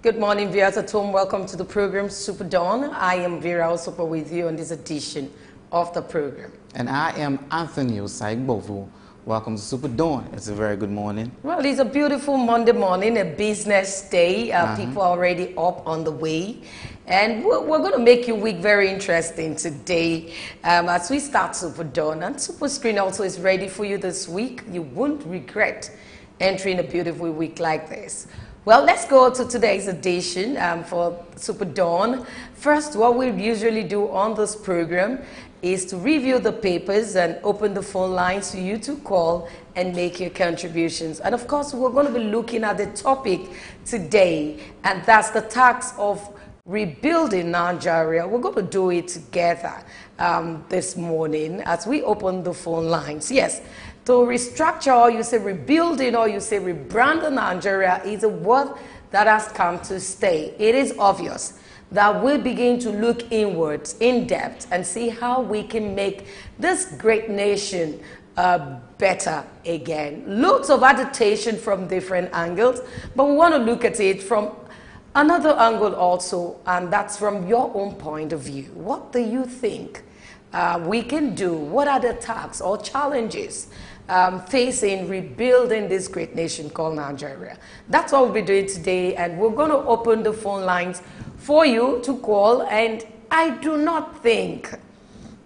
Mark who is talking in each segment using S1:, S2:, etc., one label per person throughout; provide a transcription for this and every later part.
S1: Good morning, viewers at home. Welcome to the program Super Dawn. I am Vera Osopo with you on this edition of the program.
S2: And I am Anthony Osai-Gbovu. Welcome to Super Dawn. It's a very good morning.
S1: Well, it's a beautiful Monday morning, a business day. People are already up on the way. And we're going to make your week very interesting today as we start Super Dawn. And Super Screen also is ready for you this week. You won't regret entering a beautiful week like this. Well, let's go to today's edition for Super Dawn. First, what we usually do on this program is to review the papers and open the phone lines for you to call and make your contributions. And of course, we're going to be looking at the topic today, and that's the task of rebuilding Nigeria. We're going to do it together this morning as we open the phone lines. Yes. To restructure, or you say rebuilding, or you say rebranding Nigeria is a word that has come to stay. It is obvious that we begin to look inwards, in depth, and see how we can make this great nation better again. Lots of adaptation from different angles, but we want to look at it from another angle also, and that's from your own point of view. What do you think we can do? What are the tasks or challenges facing rebuilding this great nation called Nigeria? That's what we'll be doing today, and we're going to open the phone lines for you to call. And I do not think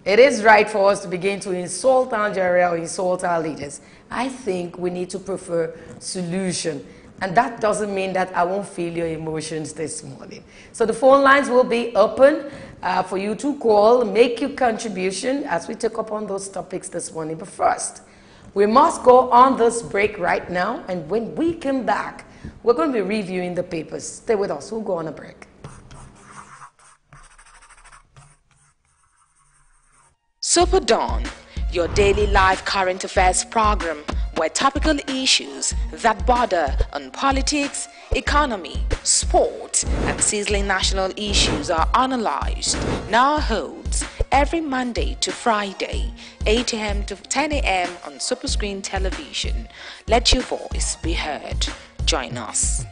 S1: it is right for us to begin to insult Nigeria or insult our leaders. I think we need to prefer solution, and that doesn't mean that I won't feel your emotions this morning. So the phone lines will be open for you to call, make your contribution as we take up on those topics this morning. But first, we must go on this break right now, and when we come back, we're going to be reviewing the papers. Stay with us. We'll go on a break.
S3: Super Dawn, your daily live current affairs program where topical issues that border on politics, economy, sport, and sizzling national issues are analyzed, now holds every Monday to Friday, 8 a.m. to 10 a.m. on Super Screen Television. Let your voice be heard. Join us.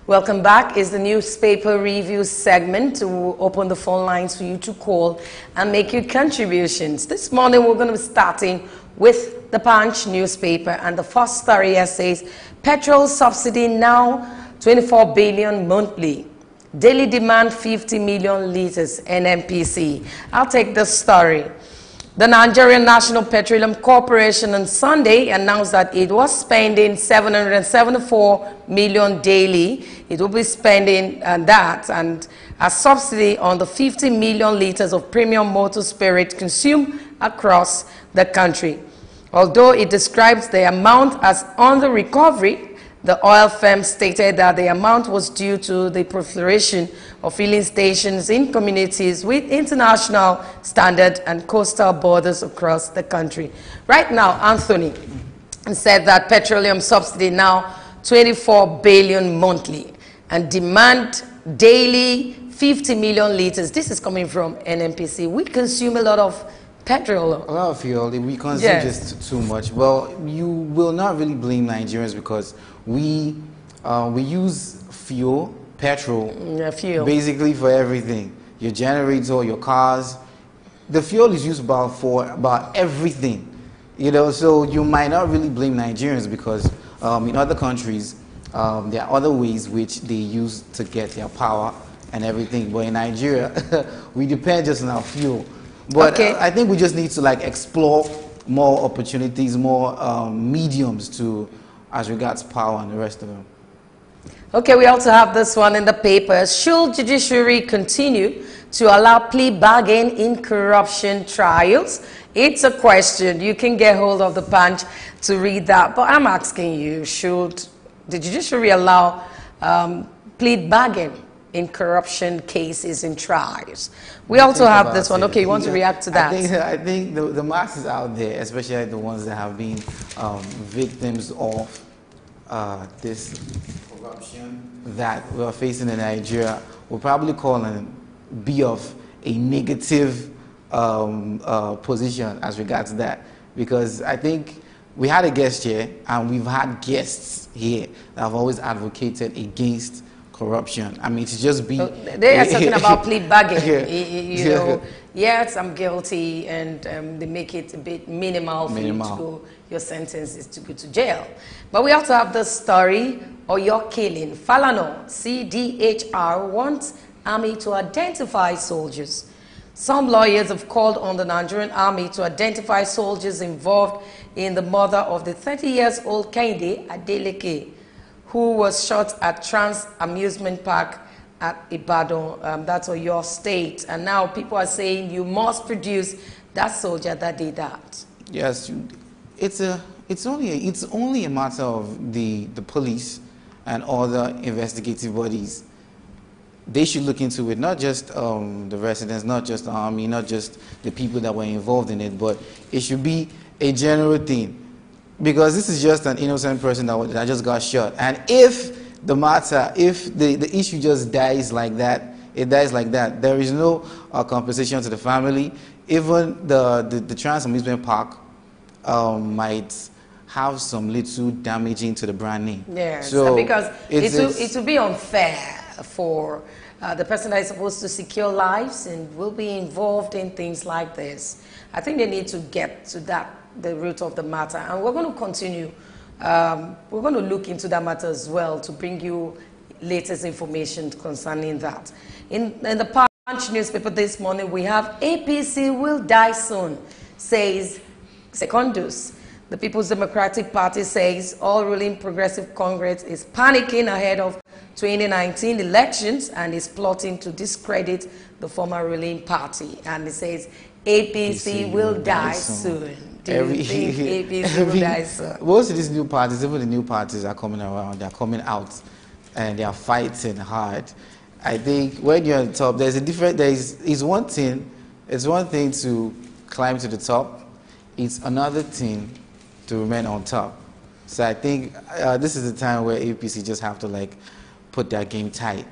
S1: Welcome back. Is the newspaper review segment to open the phone lines for you to call and make your contributions. This morning we're going to be starting with the Punch newspaper, and the first story here says petrol subsidy now 24 billion monthly. Daily demand 50 million liters NNPC. I'll take this story. The Nigerian National Petroleum Corporation on Sunday announced that it was spending 774 million daily. It will be spending that and a subsidy on the 50 million liters of premium motor spirit consumed across the country. Although it describes the amount as under recovery, the oil firm stated that the amount was due to the proliferation of filling stations in communities with international standard and coastal borders across the country. Right now, Anthony said that petroleum subsidy now 24 billion monthly and demand daily 50 million liters. This is coming from NNPC. We consume a lot of petrol.
S2: A lot of fuel. We consume just too much. Well, you will not really blame Nigerians because we use fuel, petrol, basically for everything. Your generator, your cars. The fuel is used for about everything. You know, so you might not really blame Nigerians because in other countries, there are other ways which they use to get their power and everything. But in Nigeria, we depend just on our fuel. But
S1: okay.
S2: I think we just need to like explore more opportunities, more mediums to as regards power and the rest of them.
S1: Okay, we also have this one in the paper. Should judiciary continue to allow plea bargain in corruption trials? It's a question. You can get hold of the Punch to read that. But I'm asking you, should the judiciary allow plea bargain in corruption cases in trials? We also have this one. Okay, you want to react to that?
S2: I think the masses out there, especially the ones that have been victims of this corruption that we're facing in Nigeria, will probably call and be of a negative position as regards that, because I think we had a guest here and we've had guests here that have always advocated against corruption. I mean, to just be...
S1: They are talking about plea bargain. You know, yes, I'm guilty, and they make it a bit minimal for you to go, your sentence is to go to jail. But we also have this story, or your killing. Falano, CDHR wants army to identify soldiers. Some lawyers have called on the Nigerian army to identify soldiers involved in the murder of the 30-year-old Kehinde Adeleke, who was shot at Trans Amusement Park at Ibadan. That's your state. And now people are saying you must produce that soldier that did that.
S2: Yes, it's only a matter of the police and other investigative bodies. They should look into it, not just the residents, not just the army, not just the people that were involved in it, but it should be a general thing. Because this is just an innocent person that just got shot. And if the matter, if the issue just dies like that, it dies like that. There is no compensation to the family. Even the Trans Amusement Park might have some little damaging to the brand name.
S1: Yes,
S2: so
S1: because it will be unfair for the person that is supposed to secure lives and will be involved in things like this. I think they need to get to the root of the matter, and we're going to continue. We're going to look into that matter as well to bring you latest information concerning that. In the Punch newspaper this morning, we have APC will die soon, says Secondus. The People's Democratic Party says all ruling Progressive Congress is panicking ahead of 2019 elections and is plotting to discredit the former ruling party. And it says APC will die soon. Do you think APC will die soon?
S2: Most of these new parties, even the new parties are coming around, they're coming out and they are fighting hard. I think when you're on top, it's one thing to climb to the top. It's another thing to remain on top. So I think this is the time where APC just have to like put their game tight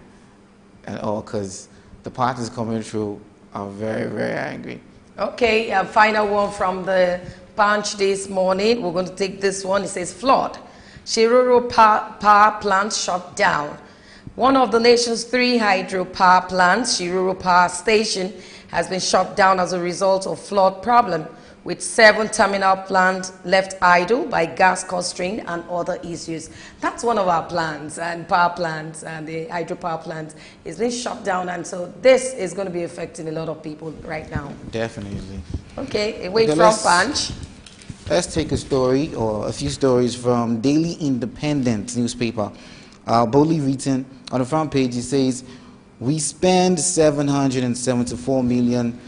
S2: and all, because the parties coming through are very, very angry.
S1: Okay, final one from the Punch this morning. We're going to take this one. It says flood. Shiroro power plant shut down. One of the nation's 3 hydropower plants, Shiroro Power Station, has been shut down as a result of flood problem, with 7 terminal plants left idle by gas constraint and other issues. That's one of our plants, and power plants, and the hydropower plant is being shut down, and so this is going to be affecting a lot of people right now.
S2: Definitely.
S1: Okay, away from Punch.
S2: Let's take a story, or a few stories from Daily Independent newspaper. Boldly written on the front page, it says, we spend 774 million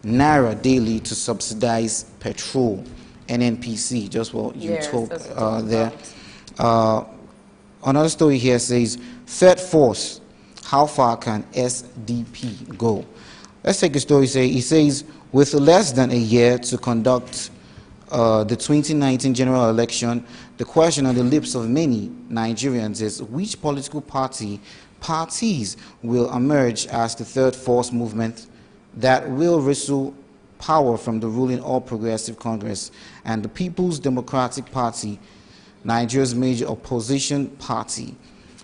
S2: naira daily to subsidize petrol. NNPC, just what you talk there. Another story here says, third force, how far can SDP go? Let's take a story. It says, with less than a year to conduct the 2019 general election, the question on the lips of many Nigerians is which political parties will emerge as the third force movement that will wrestle power from the ruling All Progressive Congress and the People's Democratic Party, Nigeria's major opposition party.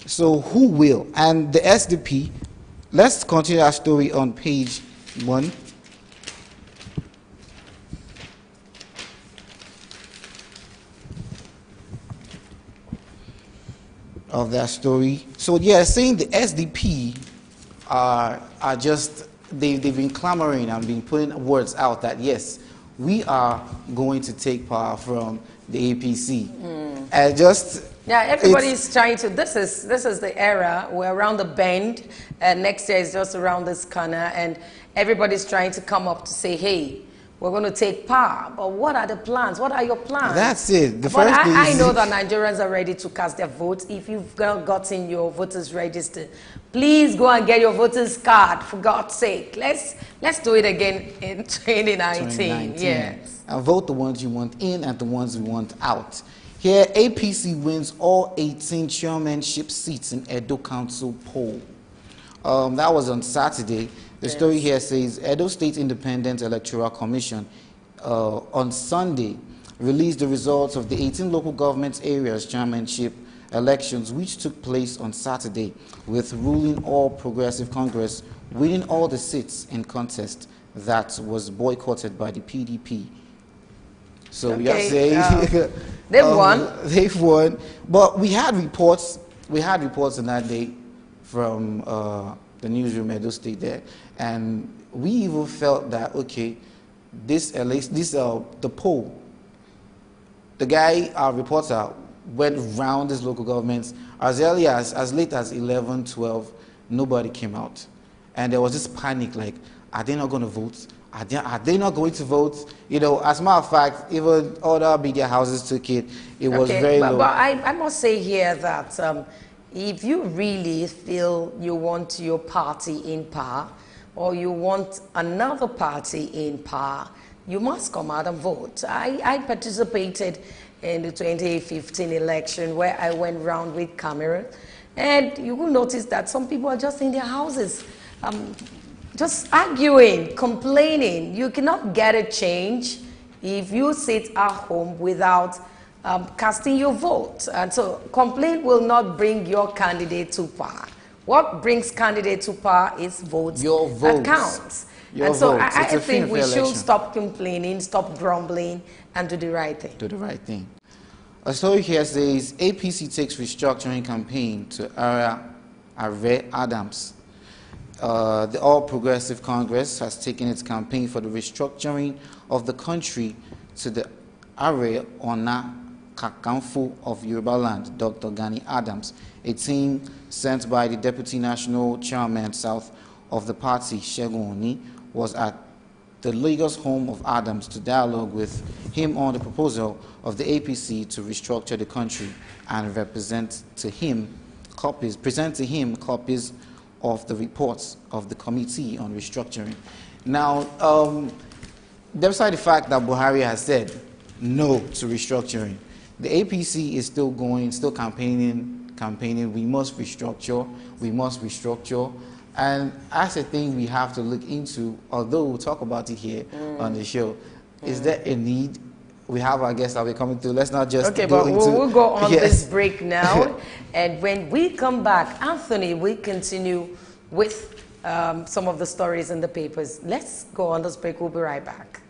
S2: So who will? And the SDP, let's continue our story on page 1. of that story. So yeah, saying the SDP are just they've been clamoring and been putting words out that yes, we are going to take power from the APC. And just
S1: yeah, everybody's trying to. This is the era. We're around the bend, and next year is just around this corner, and everybody's trying to come up to say, hey, we're going to take power. But what are the plans? What are your plans?
S2: That's it.
S1: I know that Nigerians are ready to cast their votes. If you've not gotten your voters registered, please go and get your voters card, for God's sake. Let's do it again in 2019. Yes.
S2: And vote the ones you want in and the ones you want out. Here, APC wins all 18 chairmanship seats in Edo Council poll. That was on Saturday. The story here says Edo State Independent Electoral Commission on Sunday released the results of the 18 local government areas chairmanship elections, which took place on Saturday, with ruling All Progressive Congress winning all the seats in contest that was boycotted by the PDP. So we are saying
S1: they've won.
S2: They've won. But we had reports on that day from the newsroom Edo State there, and we even felt that okay, the poll, the guy, our reporter, went round these local governments as early as late as 11, 12, nobody came out, and there was this panic like, are they not going to vote? Are they not going to vote? You know, as a matter of fact, even other media houses took it. It was very low.
S1: But I must say here that if you really feel you want your party in power, or you want another party in power, you must come out and vote. I participated in the 2015 election where I went round with Cameroon, and you will notice that some people are just in their houses, just arguing, complaining. You cannot get a change if you sit at home without casting your vote. And so complaint will not bring your candidate to power. What brings candidate to power is votes.
S2: Your votes.
S1: That counts.
S2: Your
S1: and so
S2: votes.
S1: I think we should stop complaining, stop grumbling, and do the right thing.
S2: Do the right thing. A story here says APC takes restructuring campaign to Are Adams. The All Progressive Congress has taken its campaign for the restructuring of the country to the Are Ona Kakanfo of Yoruba land, Dr. Gani Adams. A team sent by the Deputy National Chairman South of the party, Segun Oni, was at the Lagos home of Adams to dialogue with him on the proposal of the APC to restructure the country and present to him copies of the reports of the Committee on Restructuring. Now, despite the fact that Buhari has said no to restructuring, the APC is still campaigning, we must restructure, and that's a thing we have to look into, although we'll talk about it here on the show. Is there a need? We have our guests that will be coming through. Let's not just
S1: we'll go on this break now. And when we come back, Anthony, we continue with some of the stories in the papers. Let's go on this break. We'll be right back.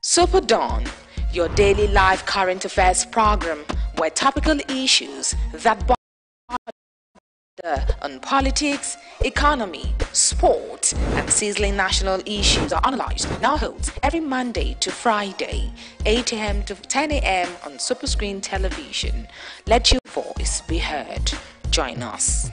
S3: SuperDawn, your daily live current affairs program where topical issues that bother on politics, economy, sport, and sizzling national issues are analyzed. Now holds every Monday to Friday, 8 a.m. to 10 a.m. on Superscreen Television. Let your voice be heard. Join us.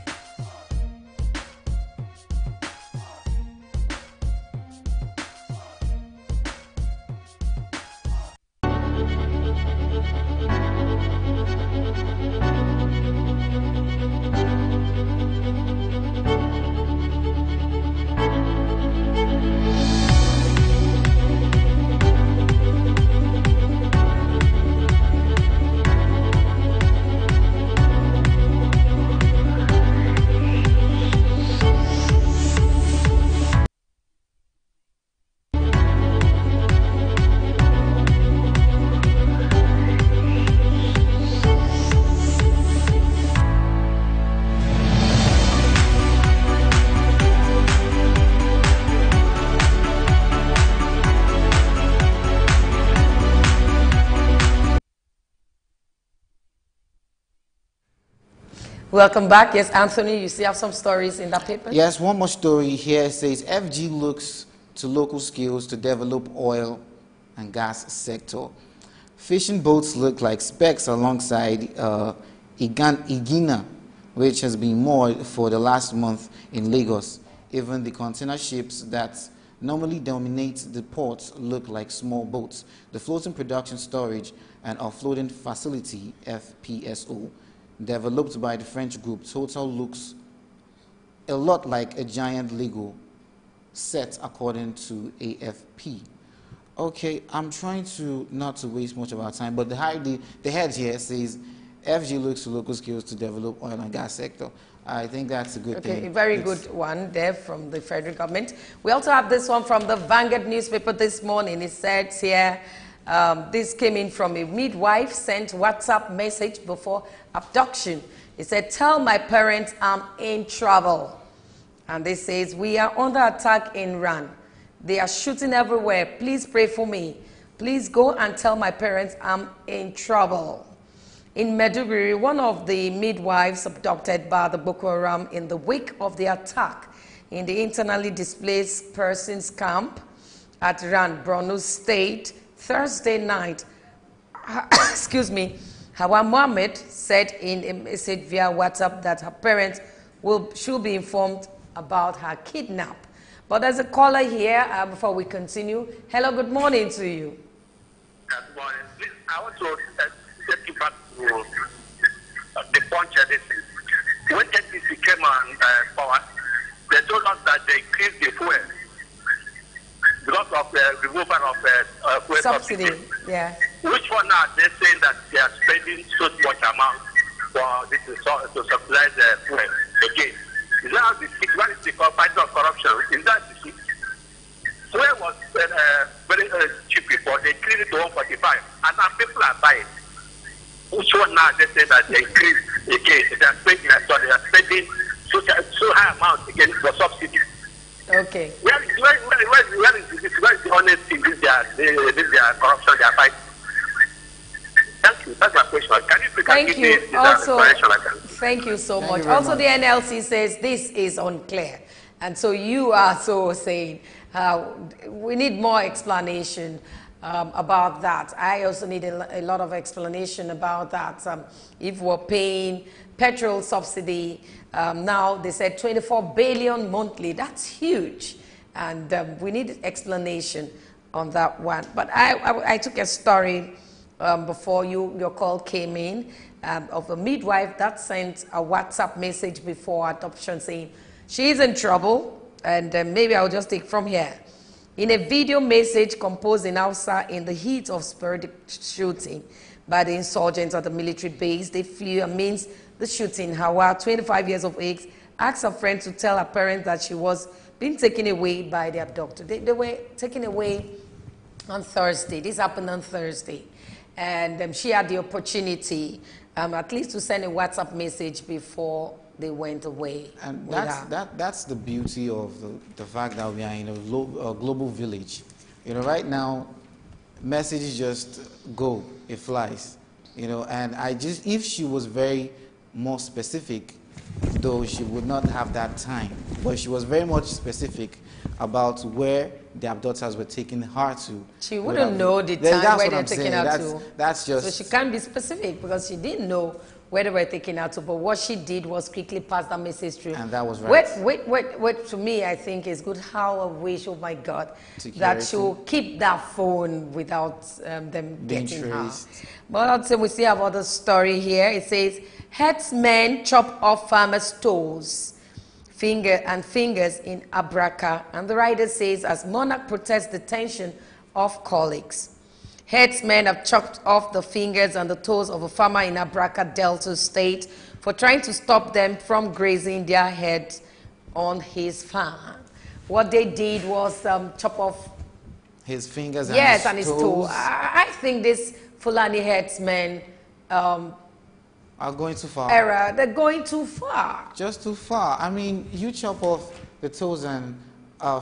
S1: Welcome back. Yes, Anthony, you still have some stories in that paper?
S2: Yes, one more story here. It says FG looks to local skills to develop oil and gas sector. Fishing boats look like specks alongside Igina, which has been moored for the last month in Lagos. Even the container ships that normally dominate the ports look like small boats. The Floating Production Storage and Offloading Facility, FPSO, developed by the French group Total, looks a lot like a giant Lego set, according to AFP. Okay, I'm trying to not to waste much of our time, but the head here says FG looks to local skills to develop oil and gas sector. I think that's a good thing.
S1: Okay, a very good one there from the federal government. We also have this one from the Vanguard newspaper this morning. It says here, this came in from a midwife sent WhatsApp message before abduction. It said, "Tell my parents I'm in trouble." And this says, "We are under attack in Ran. They are shooting everywhere. Please pray for me. Please go and tell my parents I'm in trouble." In Maiduguri, one of the midwives abducted by the Boko Haram in the wake of the attack in the internally displaced persons camp at Ran, Borno State, Thursday night, excuse me, Hawa Mohammed said in a message via WhatsApp that her parents should be informed about her kidnap. But there's a caller here before we continue. Hello, good morning to you.
S4: Good morning. Please, I want to take you back to the punch edition. When NTC came on power, they told us that they increased the fuel because of the removal of fuel subsidy.
S1: Yeah.
S4: Which one are they saying that they are spending so much amount for this to subsidize the fuel again? Is that the what is the fight of corruption? Is that the key? Fuel was very cheap before. They increased it to 145, and now people are buying. Which one now they say that they increase again? They are spending so high amount again for subsidy.
S1: Okay.
S4: Where is the honesty in this their corruption they are fighting? Thank you. That's my question. Can you
S1: Thank you.
S4: give me
S1: Also, thank you so much. Also, the NLC says this is unclear. And so you are so saying we need more explanation about that. I also need a lot of explanation about that. If we're paying petrol subsidy, now they said 24 billion monthly. That's huge. And we need explanation on that one. But I took a story before your call came in of a midwife that sent a WhatsApp message before adoption saying she's in trouble. And maybe I'll just take from here. In a video message composed in Hausa in the heat of sporadic shooting by the insurgents at the military base, they flew amidst the shooting. Hawa, 25 years of age, asked her friend to tell her parents that she was being taken away by the abductor. They were taken away on Thursday. This happened on Thursday. And she had the opportunity at least to send a WhatsApp message before they went away.
S2: And that's the beauty of the fact that we are in a global village. You know, right now, messages just go, it flies. You know, and if she was very more specific, though she would not have that time, but she was very much specific about where the abductors were taking her to.
S1: She wouldn't know the time where they're taking her to.
S2: That's just...
S1: So she can't be specific because she didn't know where they were taking her to, but what she did was quickly pass that message through.
S2: And that was right.
S1: What to me I think is good, how I wish, oh my God,
S2: Security.
S1: That she'll keep that phone without them
S2: being
S1: getting
S2: traced.
S1: her. But also we see about the story here. It says, herdsmen chop off farmers' toes, fingers in Abraka. And the writer says, as monarch protests detention of colleagues. Herdsmen have chopped off the fingers and the toes of a farmer in Abraka, Delta State, for trying to stop them from grazing their heads on his farm. What they did was chop off
S2: his fingers
S1: and his toes. I think this Fulani herdsmen
S2: are going too far.
S1: They're going too far.
S2: Just too far. I mean, you chop off the toes and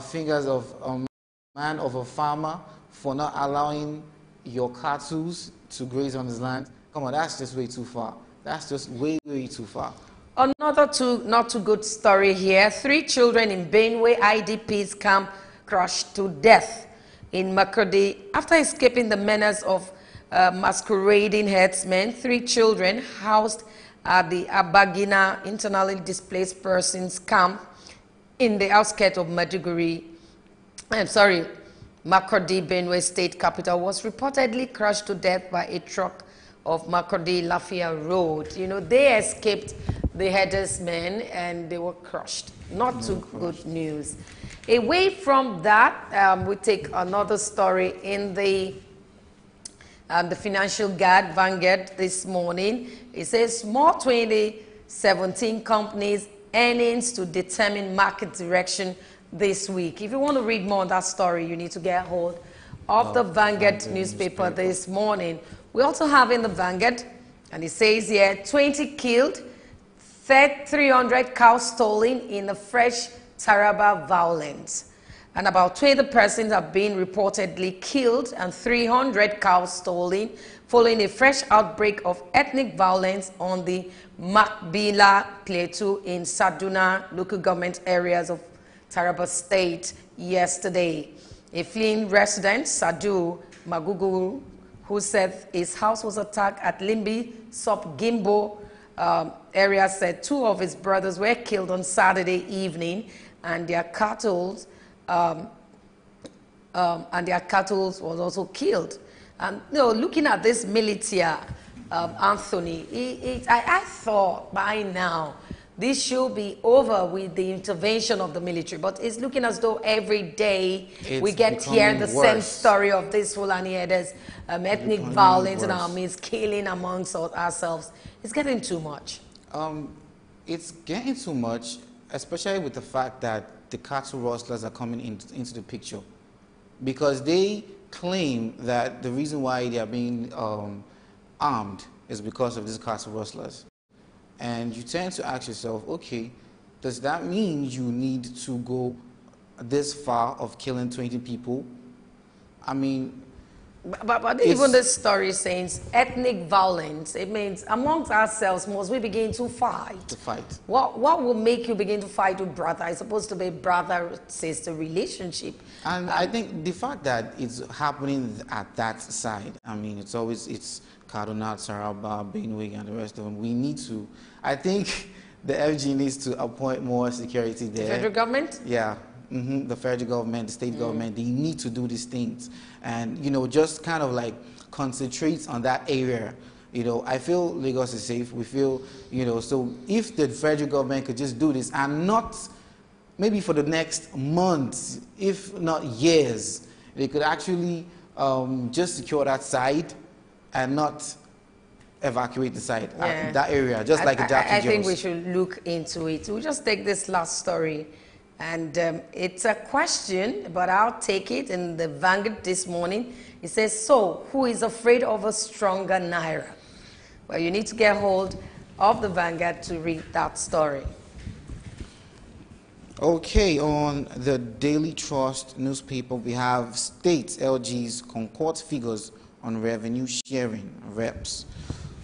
S2: fingers of a man, of a farmer, for not allowing your cattle to graze on his land. Come on, that's just way too far. That's just way, way too far.
S1: Another not too good story here. 3 children in Benue IDP's camp crushed to death in Makurdi after escaping the menace of masquerading herdsmen. 3 children housed at the Abagina internally displaced persons camp in the outskirts of Makurdi, Benue State capital, was reportedly crushed to death by a truck of Makurdi Lafia Road. You know, they escaped the herdsmen and they were crushed. Not too good news. Away from that, we take another story in the Financial Guard Vanguard this morning. It says more 2017 companies earnings to determine market direction this week. If you want to read more on that story, you need to get hold of the Vanguard newspaper this morning. We also have in the Vanguard, and it says here, 20 killed, 300 cows stolen in the fresh Taraba violence. And about 20 persons have been reportedly killed and 300 cows stolen following a fresh outbreak of ethnic violence on the Makbila Plateau in Saduna local government areas of Taraba State yesterday. A fleeing resident, Sadu Magugu, who said his house was attacked at Limbi Sop Gimbo area, said 2 of his brothers were killed on Saturday evening, and their cattle was also killed. And you know, looking at this militia, Anthony, I thought by now this should be over with the intervention of the military, but it's looking as though every day we get here the same story of this Fulani herders, ethnic violence in our midst, killing amongst ourselves. It's getting too much.
S2: It's getting too much, especially with the fact that the cattle rustlers are coming into the picture, because they claim that the reason why they are being armed is because of these cattle rustlers. And you tend to ask yourself, okay, does that mean you need to go this far of killing 20 people? I mean,
S1: but even the story says ethnic violence. It means amongst ourselves, must we begin to fight? What will make you begin to fight with brother? It's supposed to be brother-sister relationship.
S2: And I think the fact that it's happening at that side, I mean, it's Kaduna, Taraba, Benue, and the rest of them. We need to, I think the FG needs to appoint more security there.
S1: The federal government?
S2: Yeah. The federal government, the state government, they need to do these things and, you know, just kind of like concentrate on that area. You know, I feel Lagos is safe. We feel, you know, so if the federal government could just do this and not maybe for the next months, if not years, they could actually just secure that side and not evacuate the side, that area, just like Jackie Jones.
S1: I think we should look into it. We'll just take this last story. And it's a question, but I'll take it in the Vanguard this morning. It says, so who is afraid of a stronger Naira? Well, you need to get hold of the Vanguard to read that story.
S2: Okay, on the Daily Trust newspaper, we have State LG's Concord figures on revenue sharing, reps.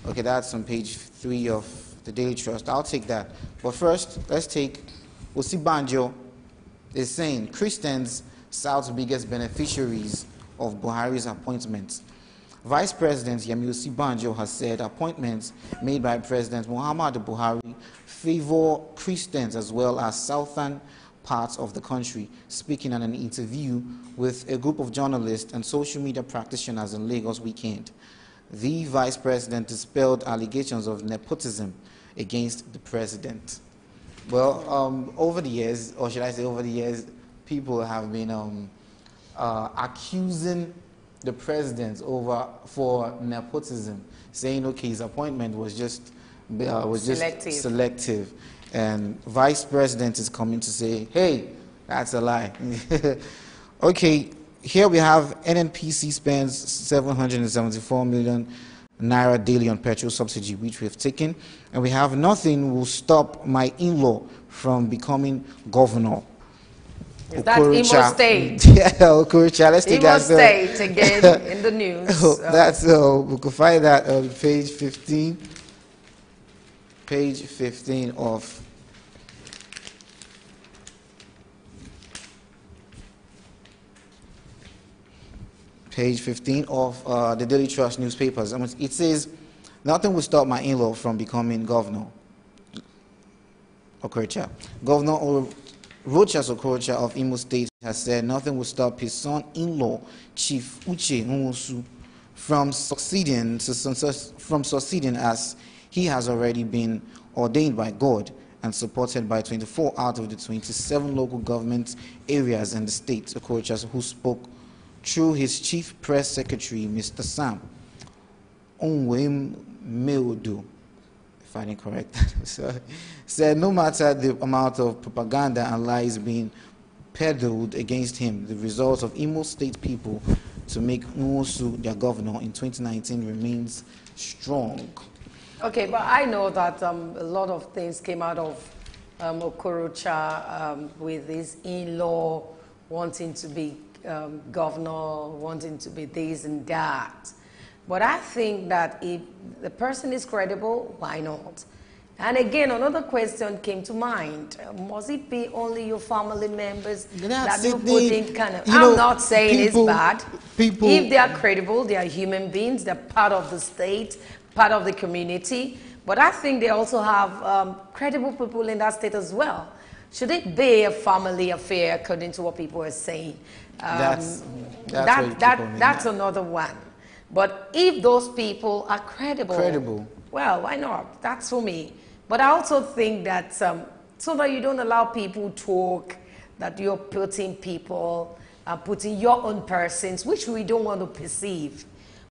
S2: Okay, that's on page 3 of the Daily Trust. I'll take that. But first, let's take Osibanjo is saying Christians South's biggest beneficiaries of Buhari's appointments. Vice President Yemi Osibanjo has said appointments made by President Muhammadu Buhari favor Christians as well as southern parts of the country, speaking in an interview with a group of journalists and social media practitioners in Lagos weekend. The Vice President dispelled allegations of nepotism against the President. Well, over the years, or should I say over the years, people have been accusing the president for nepotism, saying, okay, his appointment was just selective. And Vice President is coming to say, hey, that's a lie. Okay, here we have NNPC spends 774 million Naira daily on petrol subsidy, which we have taken, and we have nothing will stop my in-law from becoming governor.
S1: Is that Imo State?
S2: Yeah, Okorocha. Let's take that.
S1: Imo State again in the news.
S2: That's we could find that on page 15. Page 15 of the Daily Trust newspapers. It says, nothing will stop my in-law from becoming governor. Okorocha. Governor Rochas Okorocha of Imo State has said nothing will stop his son-in-law, Chief Uche Nwosu, from succeeding as he has already been ordained by God and supported by 24 out of the 27 local government areas in the state. Okorocha, who spoke through his chief press secretary, Mr. Sam Onwem-Meodo, if I didn't correct that, said no matter the amount of propaganda and lies being peddled against him, the results of Imo State people to make Nwosu their governor in 2019 remains strong.
S1: Okay, but I know that a lot of things came out of Okorocha with his in-law wanting to be governor, wanting to be this and that. But I think that if the person is credible, why not? And again, another question came to mind. Must it be only your family members that you put in kind of... I'm not saying it's bad. If they are credible, they are human beings, they're part of the state, part of the community. But I think they also have credible people in that state as well. Should it be a family affair, according to what people are saying? That's another one. But if those people are credible, well, why not? That's for me. But I also think that so that you don't allow people talk, that you're putting people, putting your own persons, which we don't want to perceive.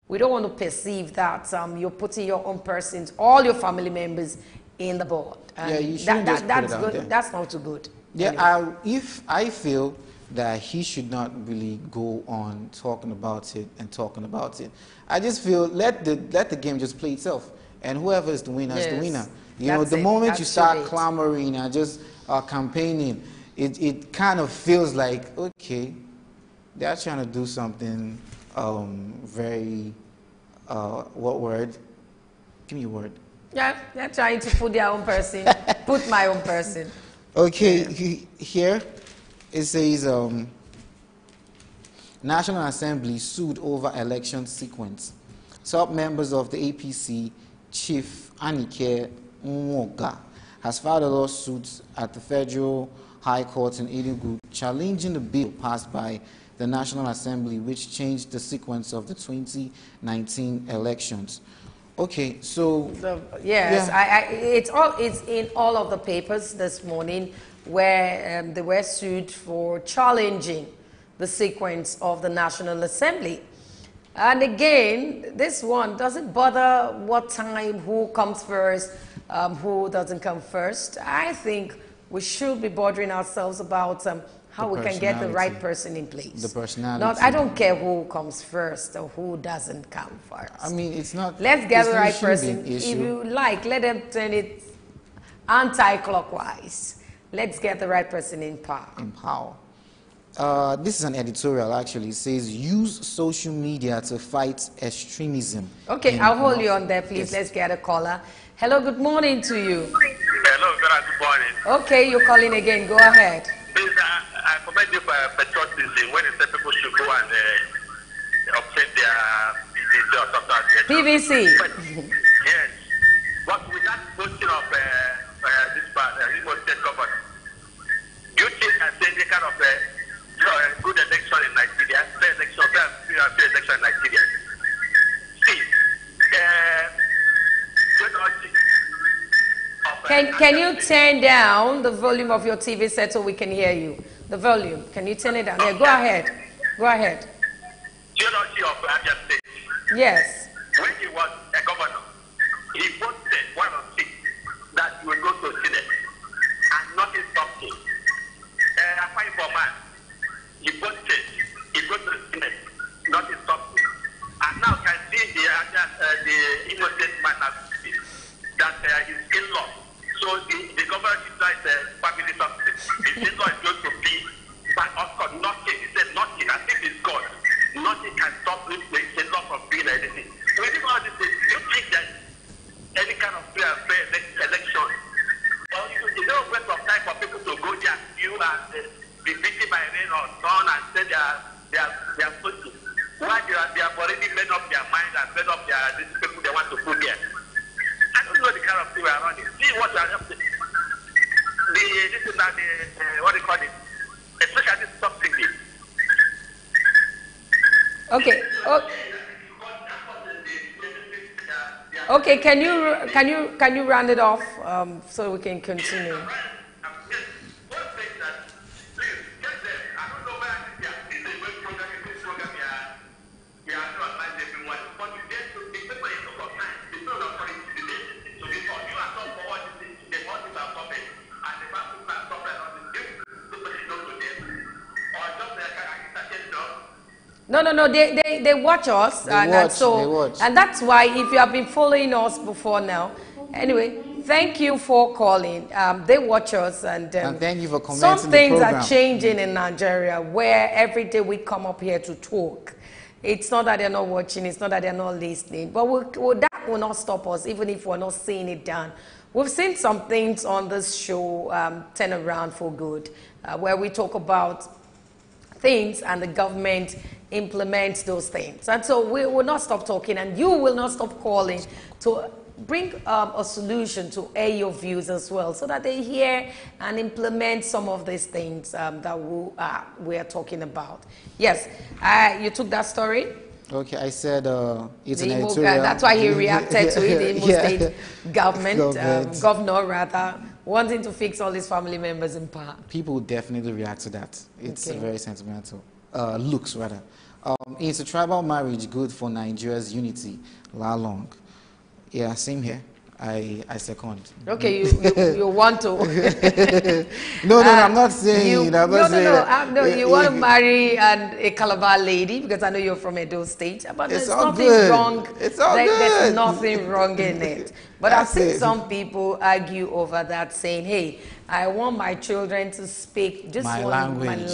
S1: We don't want to perceive that you're putting your own persons, all your family members, in the board.
S2: Yeah, you shouldn't just put it out there.
S1: That's not too good.
S2: Yeah,
S1: anyway.
S2: If I feel that he should not really go on talking about it and talking about it, I just feel let the game just play itself, and whoever is the winner is the winner. You know, the moment you start clamoring and just campaigning, it kind of feels like, okay, they're trying to do something very what word? Give me a word.
S1: Yeah, they're trying to put their own person, put my own person.
S2: Okay, here it says National Assembly sued over election sequence. Top members of the APC, Chief Anike Nwoga, has filed a lawsuit at the Federal High Court in Enugu challenging the bill passed by the National Assembly which changed the sequence of the 2019 elections. Okay, so
S1: yes, yeah. It's in all of the papers this morning where they were sued for challenging the sequence of the National Assembly. And again, this one doesn't bother what time, who comes first, who doesn't come first. I think we should be bothering ourselves about how we can get the right person in place.
S2: The personality.
S1: I don't care who comes first or who doesn't come first.
S2: I mean, it's not...
S1: Let's get the right person. If you like, let them turn it anti-clockwise. Let's get the right person in power.
S2: In power. This is an editorial, actually. It says, use social media to fight extremism.
S1: Okay, I'll hold you on there, please. Yes. Let's get a caller. Hello, good morning to you.
S4: Hello, good morning.
S1: Okay, you're calling again. Go ahead.
S4: Please, I commend you for patriotism when you say people should go and obtain their
S1: PVC.
S4: Yes. But with that question of this remote state government, do you think that any kind of good election in Nigeria, fair election in Nigeria? See,
S1: can you turn down the volume of your TV set so we can hear you? The volume. Can you turn it down? Yeah, go ahead. Go ahead.
S4: Geology of Abia State.
S1: Yes.
S4: When he was a governor, he posted one of six that he would go to Senate and nothing stopped him. Applying for man, he posted, he goes to the Senate, nothing stopped him. And now can see the innocent man that is in law. So the government decides family something. The in law is going to be, but of course nothing. He said nothing. I think it's God. Nothing can stop the in-law from doing anything. Within all this, do you think that any kind of fair election you are running. See what you are up to. This is not what do you call it? Especially subsidy.
S1: Okay. Okay. Can you round it off so we can continue? No. They watch us, and that's why if you have been following us before now, anyway, thank you for calling. They watch us, and
S2: thank you for commenting.
S1: Some things are changing in Nigeria, where every day we come up here to talk. It's not that they're not watching, it's not that they're not listening, but that will not stop us, even if we're not seeing it done. We've seen some things on this show turn around for good, where we talk about things and the government implements those things. And so we will not stop talking, and you will not stop calling to bring a solution to air your views as well, so that they hear and implement some of these things that we are talking about. Yes, you took that story?
S2: Okay, I said it's an editorial.
S1: That's why he reacted to it. The Imo State governor rather, wanting to fix all his family members in power.
S2: People definitely react to that. It's very sentimental. Looks rather. Is a tribal marriage good for Nigeria's unity? La Long. Yeah, same here. I second.
S1: Okay, you want to?
S2: No, I'm not saying.
S1: No. You want to marry a Calabar lady, because I know you're from Edo State, but there's nothing wrong.
S2: It's all good.
S1: There's nothing wrong in it. But I've seen some people argue over that, saying, "Hey, I want my children to speak just my language.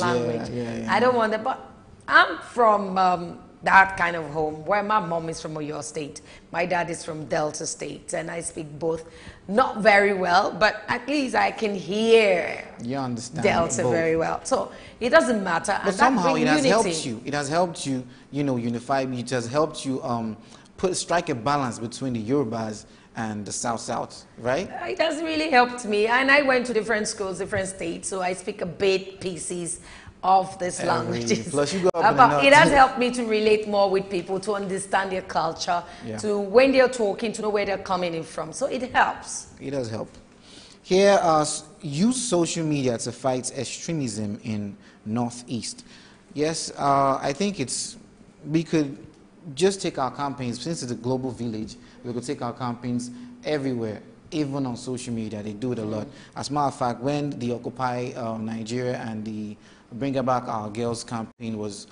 S2: Yeah.
S1: I don't want that." But I'm from that kind of home, where my mom is from Oyo State, my dad is from Delta State, and I speak both. Not very well, but at least I can hear Delta very well. So it doesn't matter.
S2: But somehow it has helped you. It has helped you, unify. It has helped you strike a balance between the Yorubas and the South, right?
S1: It has really helped me. And I went to different schools, different states, so I speak a bit pieces of this language.
S2: Plus you go up
S1: but it has helped me to relate more with people, to understand their culture, to when they're talking, to know where they're coming in from. So it helps.
S2: It does help. Here, use social media to fight extremism in Northeast. Yes, I think we could just take our campaigns, since it's a global village, we could take our campaigns everywhere, even on social media. They do it a lot. As a matter of fact, when the Occupy Nigeria and the Bring Back Our Girls campaign was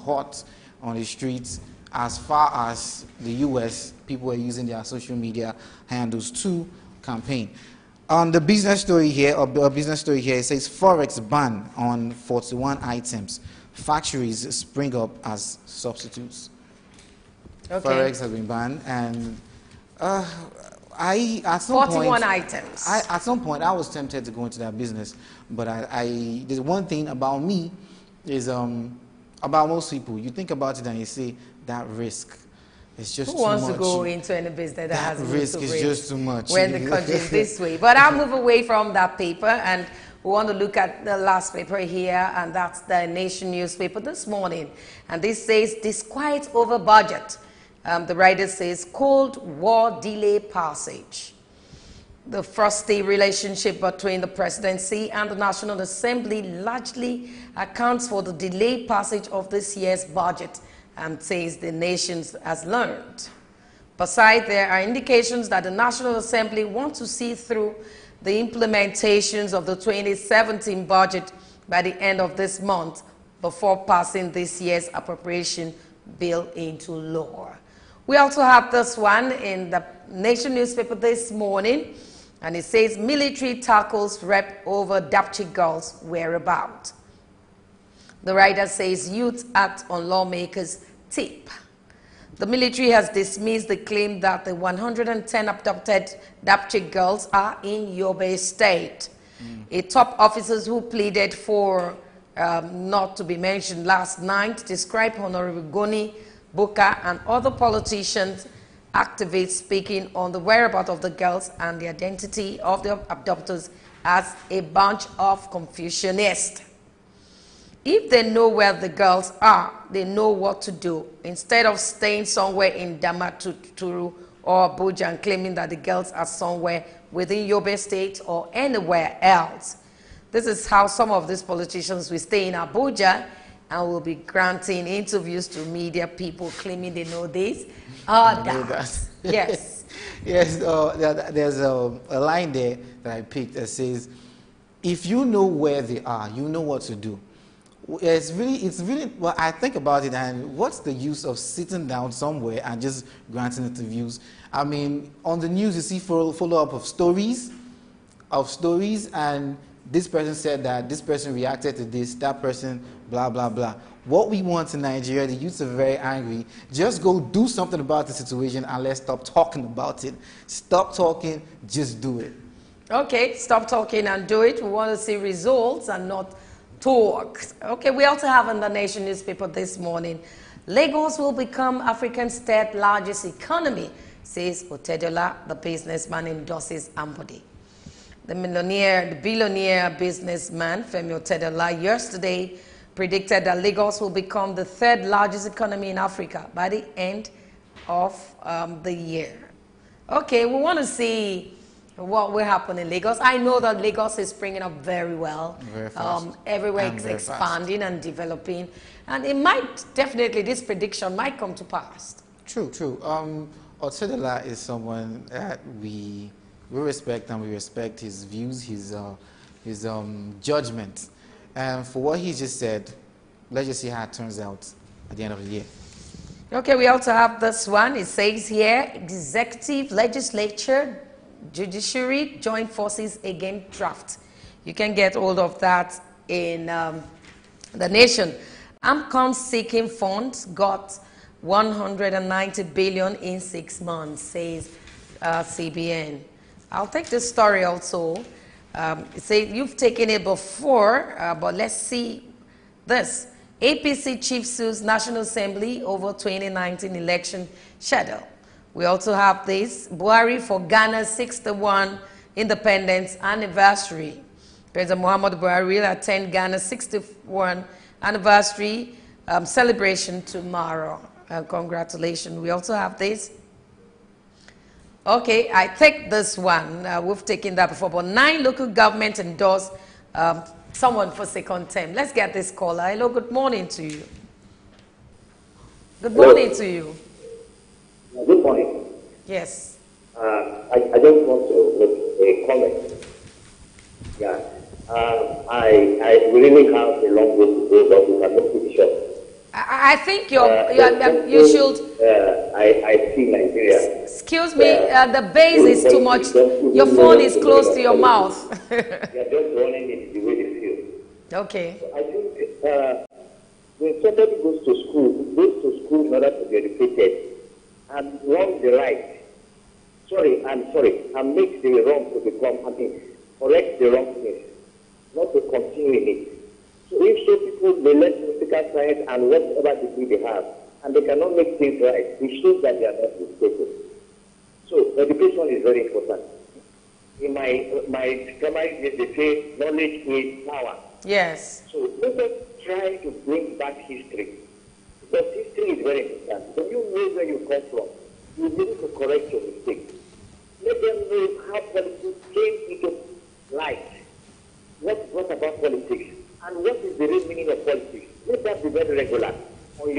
S2: hot on the streets, as far as the US, people were using their social media handles to campaign. On the business story here, it says Forex ban on 41 items. Factories spring up as substitutes. Okay. Forex has been banned, and at some point I was tempted to go into that business, but there's one thing about me is about most people. You think about it and you say that risk is just too much.
S1: Who wants to go into any business that has
S2: risk? Is just too much
S1: when the country is this way. But I'll move away from that paper, and we want to look at the last paper here, and that's the Nation newspaper this morning. And this says, disquiet over budget. The writer says, Cold War delay passage. The frosty relationship between the presidency and the National Assembly largely accounts for the delayed passage of this year's budget, says the Nation has learned. Besides, there are indications that the National Assembly wants to see through the implementations of the 2017 budget by the end of this month before passing this year's appropriation bill into law. We also have this one in the Nation newspaper this morning, and it says military tackles rep over Dapchi girls' whereabouts. The writer says youth act on lawmakers' tip. The military has dismissed the claim that the 110 abducted Dapchi girls are in Yobe State. A top officer who pleaded for not to be mentioned last night described Honorable Goni Buka and other politicians activists speaking on the whereabouts of the girls and the identity of the abductors as a bunch of Confucianists. If they know where the girls are, they know what to do. Instead of staying somewhere in Damaturu or Abuja and claiming that the girls are somewhere within Yobe State or anywhere else. This is how some of these politicians will stay in Abuja and will be granting interviews to media people claiming they know this or that. Yes.
S2: Yes, there's a line there that I picked that says, if you know where they are, you know what to do. It's really, well, I think about it, and what's the use of sitting down somewhere and just granting interviews? I mean, on the news, you see follow-up of stories, and this person said that, this person reacted to this, that person, blah, blah, blah. What we want in Nigeria, the youths are very angry. Just go do something about the situation and let's stop talking about it. Stop talking, just do it.
S1: Okay, stop talking and do it. We want to see results and not talk. Okay, we also have in the Nation newspaper this morning, Lagos will become Africa's third largest economy, says Otedola, the businessman endorses Ambody. The billionaire businessman Femi Otedola yesterday predicted that Lagos will become the third largest economy in Africa by the end of the year. Okay, we want to see what will happen in Lagos. I know that Lagos is springing up very well.
S2: Very fast.
S1: Everywhere it's expanding and developing. And it might, definitely, this prediction might come to pass.
S2: True, true. Otedola is someone that we respect, and we respect his views, his judgment. And for what he just said, let's just see how it turns out at the end of the year.
S1: Okay, we also have this one. It says here, executive, legislature, judiciary, join forces against draft. You can get hold of that in the Nation. AMCON seeking funds got 190 billion in 6 months, says CBN. I'll take this story also. It says you've taken it before, but let's see this. APC chief sues National Assembly over 2019 election schedule. We also have this. Buhari for Ghana's 61 independence anniversary. President Muhammadu Buhari will attend Ghana's 61 anniversary celebration tomorrow. Congratulations. We also have this. Okay, I take this one. We've taken that before, but 9 local governments endorse someone for second term. Let's get this caller. Hello, good morning to you. Good morning to you.
S5: Good morning.
S1: Yes.
S5: I just want to make a comment. Yeah. I really have a long way to go, but we cannot keep it short.
S1: I think you should.
S5: I see Nigeria.
S1: Excuse me, the bass is too much. Your phone is close to your mouth.
S5: They are just running it the way they feel.
S1: Okay.
S5: So I think when somebody goes to school in order to be educated and wrong the right. And make the wrong to become, correct the wrongness, not to continue in it. So if so people may learn political science and whatever degree they have, and they cannot make things right, it shows that they are not mistaken. So education is very important. In my primary days, they say knowledge is power.
S1: Yes.
S5: So let us try to bring back history. Because history is very important. When you know where you come from, you need to correct your mistakes. Let them know how politics came into light. What about politics? And what is the real meaning of politics? Let that be very regular on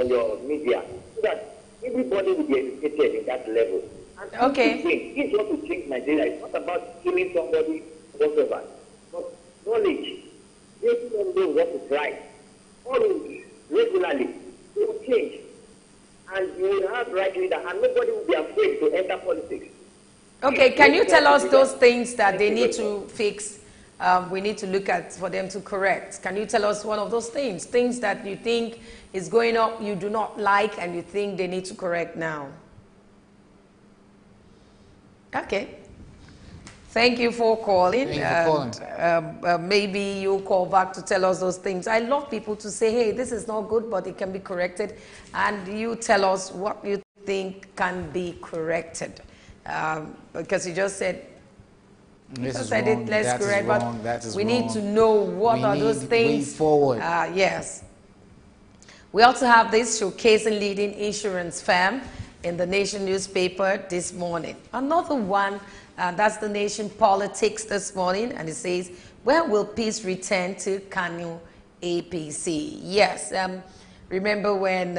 S5: your media, so that everybody will be educated in that level. And
S1: okay.
S5: This is what to change Nigeria. It's not about killing somebody, whatever. But knowledge. Let them know what is right. Always, regularly, it will change. And you will have right leader, and nobody will be afraid to enter politics.
S1: Okay, can you tell us those things that they need to fix? We need to look at for them to correct. Can you tell us one of those things that you think is going up, you do not like, and you think they need to correct now? Okay. Thank you for calling. Maybe you'll call back to tell us those things. I love people to say, hey, this is not good, but it can be corrected. And you tell us what you think can be corrected? Because you just said,
S2: let's
S1: correct, but we need to know what are those things.
S2: Way forward.
S1: Yes. We also have this showcasing leading insurance firm in the Nation newspaper this morning. Another one, that's the Nation Politics this morning, and it says, where will peace return to Kanu APC? Yes, remember when,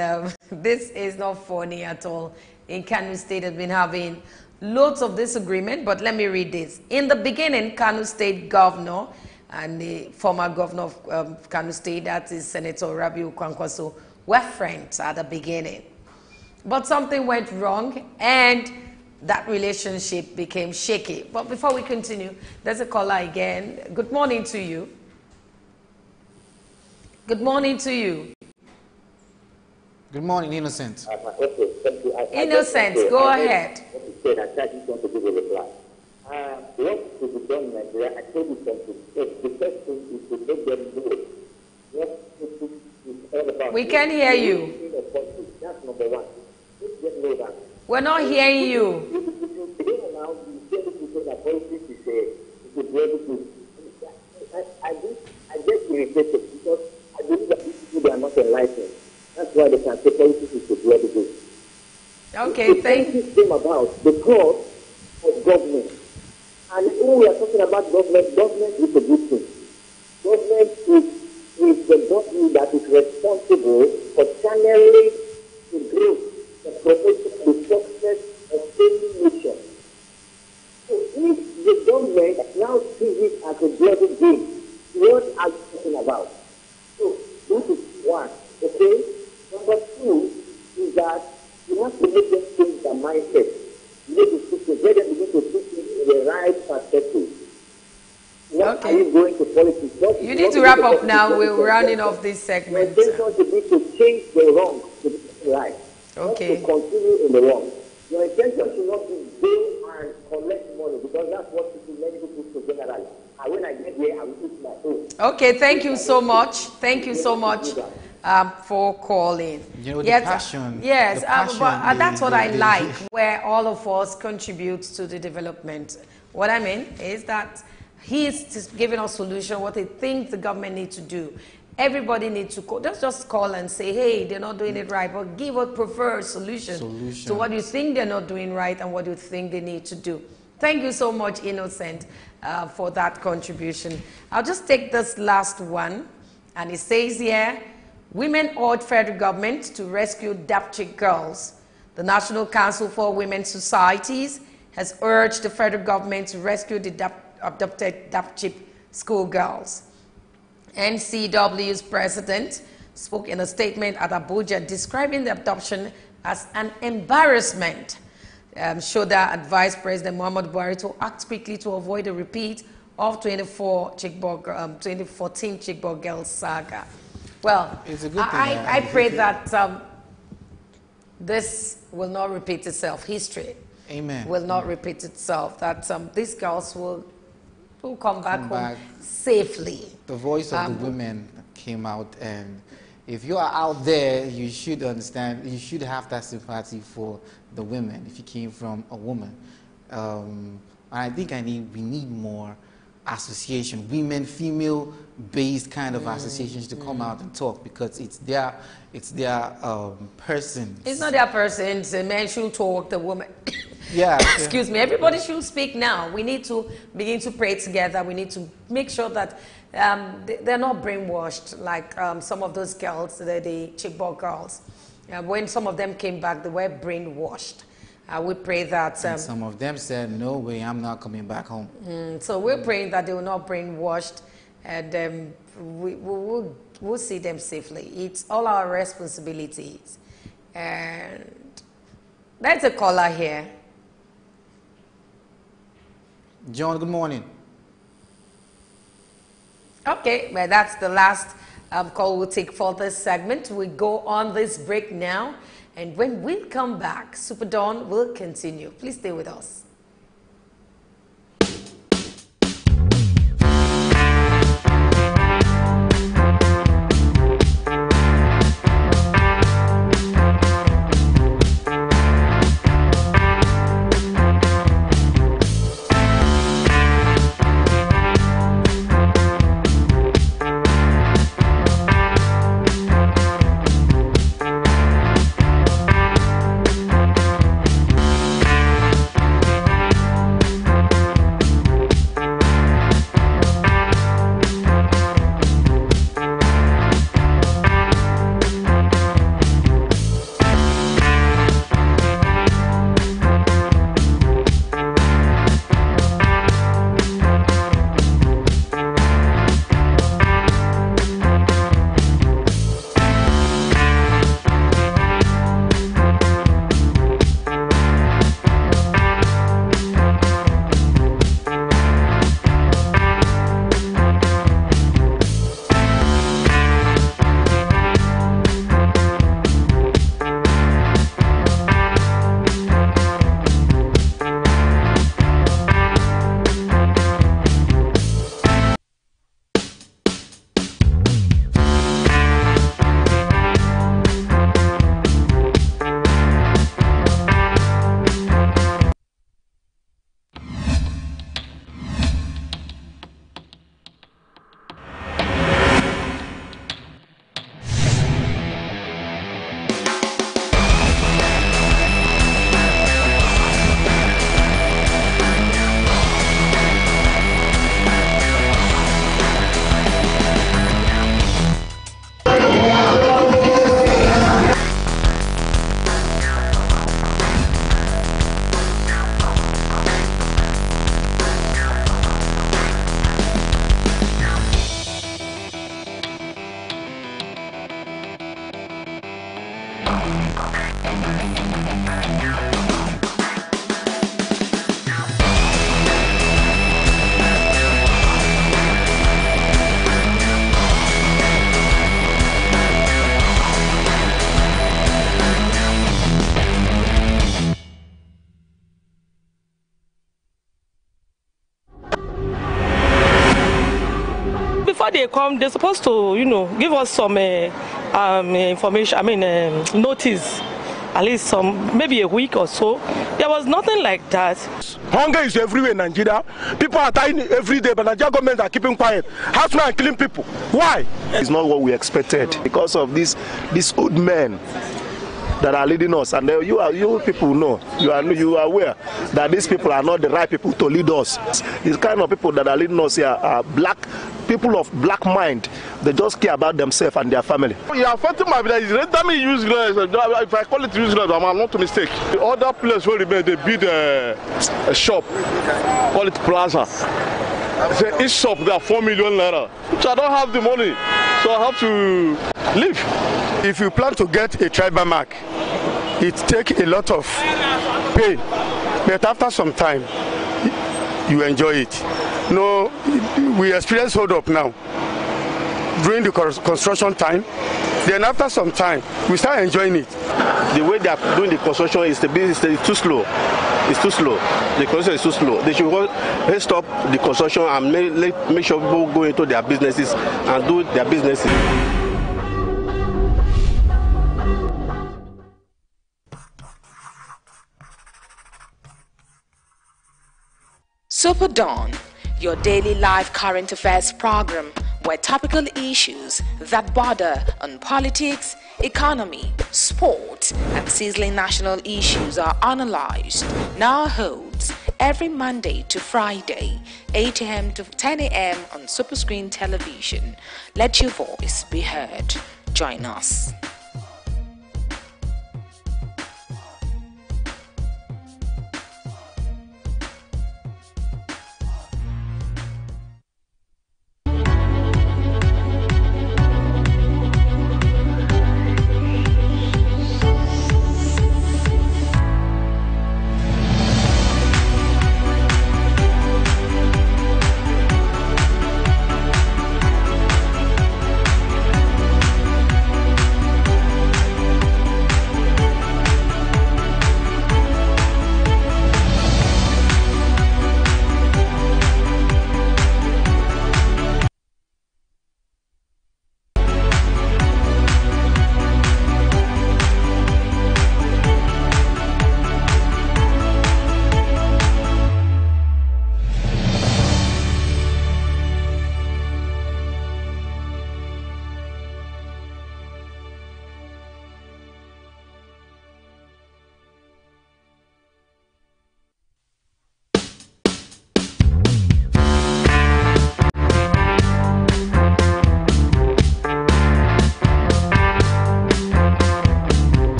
S1: this is not funny at all, in Kanu State has been having loads of disagreement, but let me read this. In the beginning, Kanu State Governor and the former governor of Kanu State, that is Senator Rabiu Kwankwaso, were friends at the beginning. But something went wrong and that relationship became shaky. But before we continue, there's a caller again. Good morning to you. Good morning to you.
S2: Good morning, Innocent.
S1: Innocent, go ahead.
S5: I just want to give a reply. What to be done in Nigeria, I told you something. The first thing is to make them know what it is all about.
S1: We can hear you.
S5: That's number one. Make them know that.
S1: We're not hearing you.
S5: I get irritated because I believe that these people are not enlightened. That's why they can say politics is the blood of it.
S1: Okay, thank you.
S5: Came about because of government. And when we are talking about government, government is a good thing. Government is the body that is responsible for channeling the growth, the promotion, the success of any nation. So if the government now sees it as a bloody game, what are you talking about? So that is one. Okay? Number two is that you have to make them change their mindset. You need to let them begin to think in the right perspective. What are you going to politics?
S1: You need to wrap up now. We're rounding off this segment.
S5: Your intention should be to change the wrong to the right.
S1: Okay.
S5: Not to continue in the wrong. Your intention should not be go and collect money because that's what many people do generally. And when I get there, I will eat my food.
S1: Okay, thank you so much. Thank you so much for calling.
S2: You know, the passion.
S1: Yes,
S2: the passion,
S1: but that's what I like, where all of us contribute to the development. What I mean is that he's just giving us solution, what he thinks the government needs to do. Everybody needs to call, just call and say, hey, they're not doing it right, but give a preferred solution to what you think they're not doing right and what you think they need to do. Thank you so much, Innocent, for that contribution. I'll just take this last one, and it says here, women urge federal government to rescue Dapchick girls. The National Council for Women's Societies has urged the federal government to rescue the abducted Dapchick schoolgirls. NCW's president spoke in a statement at Abuja describing the abduction as an embarrassment. Shoda advised President Muhammadu Buhari to act quickly to avoid a repeat of 2014 Chibok girls saga. Well,
S2: it's a good thing,
S1: I pray that this will not repeat itself. History will not repeat itself. That these girls will come back home safely.
S2: The voice of the women came out, and if you are out there, you should understand, you should have that sympathy for the women if you came from a woman. And I think we need more association, women, female-based kind of associations to come out and talk, because it's their person.
S1: It's not their person. The men should talk, the woman.
S2: Yeah.
S1: Excuse me. Everybody should speak now. We need to begin to pray together. We need to make sure that they're not brainwashed like some of those girls, the Chibok girls. When some of them came back, they were brainwashed. We pray that...
S2: and some of them said, no way, I'm not coming back home.
S1: So we're praying that they will not brainwashed, and we'll see them safely. It's all our responsibilities. And there's a caller here.
S2: John, good morning.
S1: Okay, well, that's the last call we'll take for this segment. We go on this break now, and when we come back, SuperDawn will continue. Please stay with us.
S6: before they come, they're supposed to, you know, give us some information, notice, at least maybe a week or so. There was nothing like that.
S7: Hunger is everywhere in Nigeria. People are dying every day, but Nigeria government are keeping quiet. Housemen are killing people. Why? It's not what we expected because of these old men that are leading us, and you people know, you are aware that these people are not the right people to lead us. These kind of people that are leading us here are people of black mind. They just care about themselves and their family. You are affecting my village. Let me use if I call it useless, I'm not a mistake. The other place where they build a shop, call it plaza. Say each shop there 4 million naira. So I don't have the money, so I have to leave. If you plan to get a tribal mark, it takes a lot of pain, but after some time, you enjoy it. No, we experience hold up now during the construction time. Then after some time, we start enjoying it. The way they are doing the construction is too slow. It's too slow. The construction is too slow. They should stop the construction and make sure people go into their businesses and do their businesses.
S3: SuperDawn, your daily live current affairs program where topical issues that border on politics, economy, sport, and sizzling national issues are analyzed, now holds every Monday to Friday, 8 a.m. to 10 a.m. on Superscreen Television. Let your voice be heard. Join us.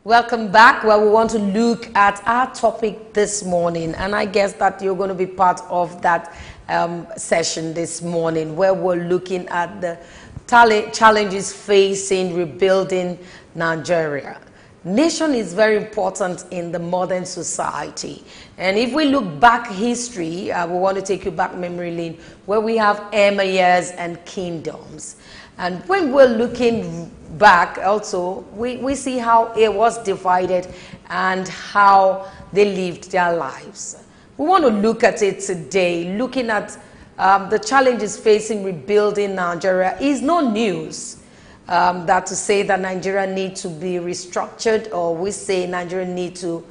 S1: Welcome back, where we want to look at our topic this morning, and I guess that you're going to be part of that session this morning, where we're looking at the challenges facing rebuilding Nigeria. Nation is very important in the modern society, and if we look back history, we want to take you back memory lane, where we have emirs and kingdoms. And when we're looking back also, we see how it was divided and how they lived their lives. We want to look at it today, looking at the challenges facing rebuilding Nigeria. Is no news that to say that Nigeria need to be restructured, or we say Nigeria need to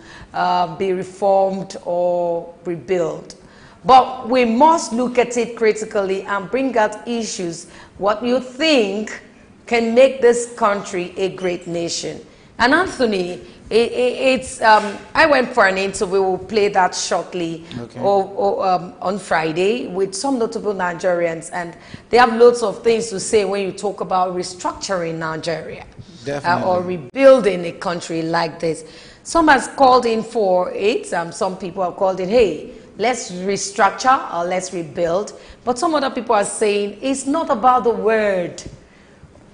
S1: be reformed or rebuilt. But we must look at it critically and bring out issues, what you think can make this country a great nation. And Anthony, I went for an interview. We'll play that shortly, okay, on Friday with some notable Nigerians, and they have lots of things to say when you talk about restructuring Nigeria or rebuilding a country like this. Some has called in for it. Some people have called it, hey, let's restructure or let's rebuild. But some other people are saying it's not about the word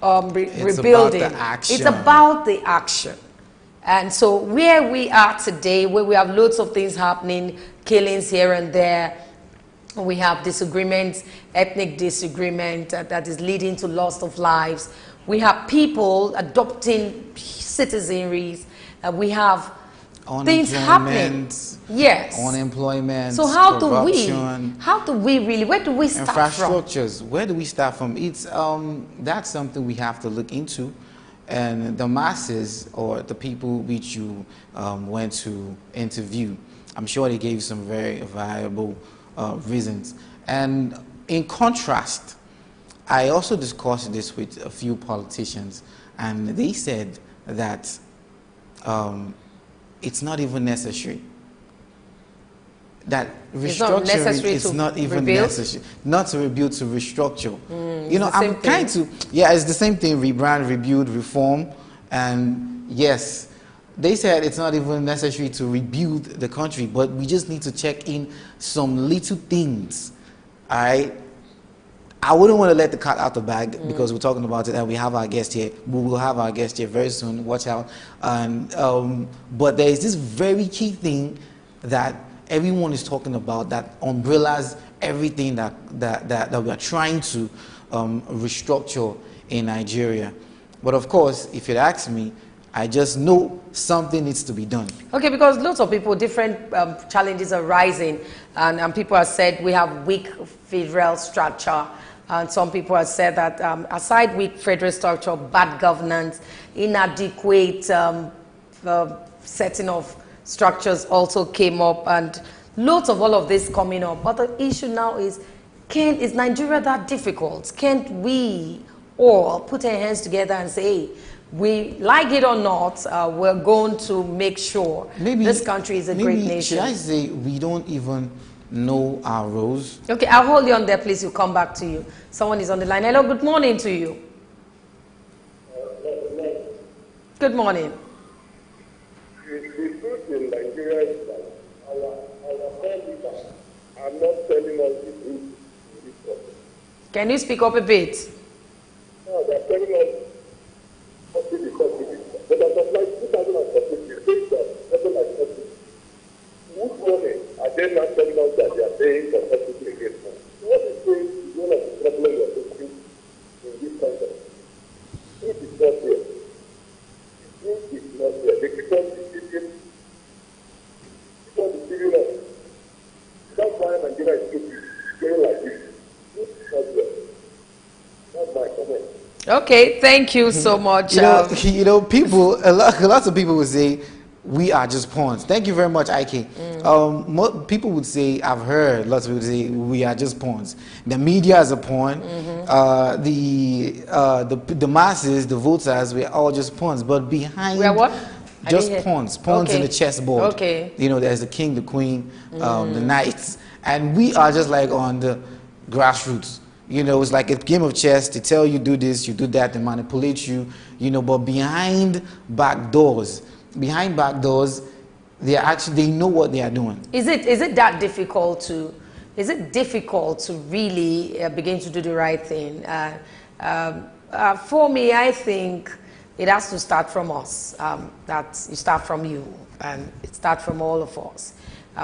S1: rebuilding. It's about the action. And so where we are today, where we have loads of things happening, killings here and there, we have disagreements, ethnic disagreement that is leading to loss of lives. We have people adopting citizenries. We have things happening. Yes.
S2: Unemployment.
S1: So how do we really, where do we start from?
S2: Infrastructures. Where do we start from? It's that's something we have to look into. And the masses, or the people which you went to interview, I'm sure they gave some very viable reasons. And in contrast, I also discussed this with a few politicians, and they said that it's not even necessary. That restructuring is not even necessary. Not to rebuild, to restructure. You know, I'm trying to, yeah, it's the same thing, rebrand, rebuild, reform. And yes, they said it's not even necessary to rebuild the country, but we just need to check in some little things, all right? I wouldn't want to let the cat out the bag because we're talking about it, and we have our guest here. We will have our guest here very soon, watch out. And, but there is this very key thing that everyone is talking about, that umbrellas everything that we are trying to restructure in Nigeria. But of course, if you ask me, I just know something needs to be done.
S1: Okay, because lots of people, different challenges are rising, and people have said we have weak federal structure, and some people have said that aside weak federal structure, bad governance, inadequate setting of structures also came up, and lots of all of this coming up. But the issue now is Nigeria that difficult? Can't we all put our hands together and say, hey, we like it or not, we're going to make sure this country is a great nation?
S2: Should I say we don't even know our roles?
S1: Okay, I'll hold you on there, please. We'll come back to you. Someone is on the line. Hello, good morning to you. Good morning.
S8: In Nigeria is that our leaders are not telling us the truth in this problem.
S1: Can you speak up a bit?
S8: No, they are telling us what is the problem. But as of like 2014, you think that something like that. Which money are they not telling us that they are paying for hospital against us? What is one of the problems we are facing in this country? It is not there. It is not there. They keep on deceiving. That's why Nigeria is going like this. That's my comment.
S1: Okay, thank you so much.
S2: You know, people, lots of people would say we are just pawns. Thank you very much, IK. People would say, I've heard lots of people say we are just pawns. The media is a pawn. The masses, the voters, we're all just pawns. But behind,
S1: we are what?
S2: Just pawns in the chessboard.
S1: Okay.
S2: You know, there's the king, the queen, the knights, and we are just like on the grassroots. You know, it's like a game of chess. They tell you do this, you do that, they manipulate you. You know, but behind back doors, they know what they are doing. Is
S1: it that difficult to? Is it difficult to really begin to do the right thing? For me, I think it has to start from us. That you start from you, and it starts from all of us.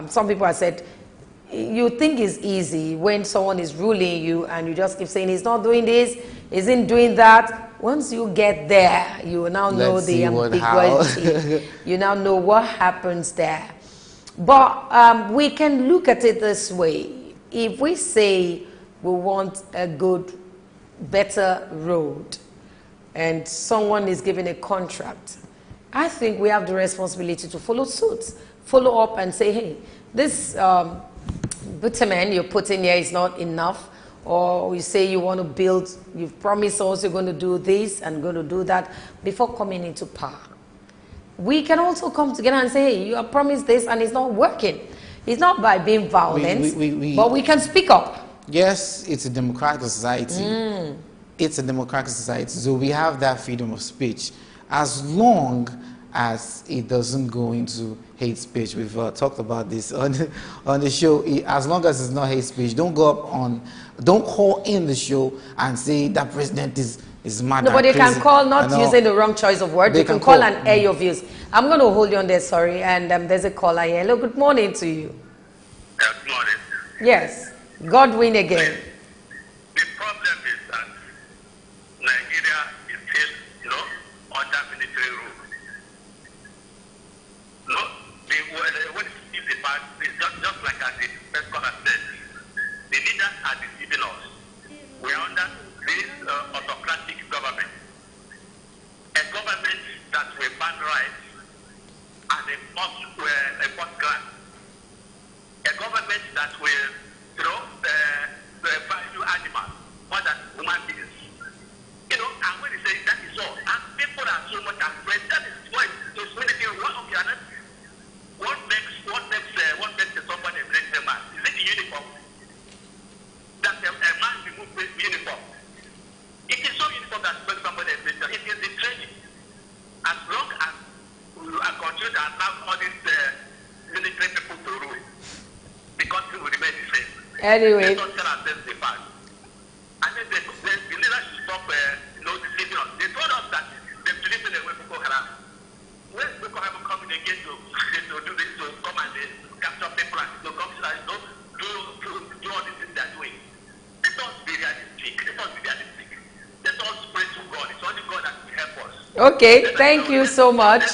S1: Some people have said, you think it's easy when someone is ruling you and you just keep saying he's not doing this, isn't doing that. Once you get there, you will now know the ambiguity. You now know what happens there. But we can look at it this way. If we say we want a good, better road, and someone is given a contract, I think we have the responsibility to follow suit, follow up and say, hey, this bitumen you're putting here is not enough. Or you say you want to build, you've promised us you're going to do this and going to do that before coming into power. We can also come together and say, hey, you have promised this and it's not working. It's not by being violent, but we can speak up.
S2: Yes, it's a democratic society. It's a democratic society, so we have that freedom of speech. As long as it doesn't go into hate speech. We've talked about this on the show. As long as it's not hate speech, don't go up on, don't call in the show and say that president is mad.
S1: No, but you can call, not using the wrong choice of words. You can call and air your views. I'm going to hold you on there, sorry, and there's a caller here. Hello, good morning to you.
S4: Good morning.
S1: Yes, Godwin again.
S4: The problem is that Nigeria is still, under military rule. What is the part, just like as the first caller said, the leaders are deceiving us. We are under this autocratic government. A government that will ban rights and import grants. A government that will, value animals more than human beings. And when you say that is all, and people are so much afraid, that is why there's many things. What makes somebody a great man? Is it the uniform? That a man remove the uniform. It is so uniform that makes somebody a great man. It is the training. As long as we are continuing to allow all these military people to rule, the country will remain the same.
S1: Anyway.
S4: They don't tell ourselves the fact. And then the leaders should stop deceiving us. They told us that they've delivered away Boko Haram. When Boko Haram coming again to do this, to come and capture people and to come do all the things they're doing. Let us be realistic. Let us pray to God. It's only God that will help us.
S1: Okay, thank you so much.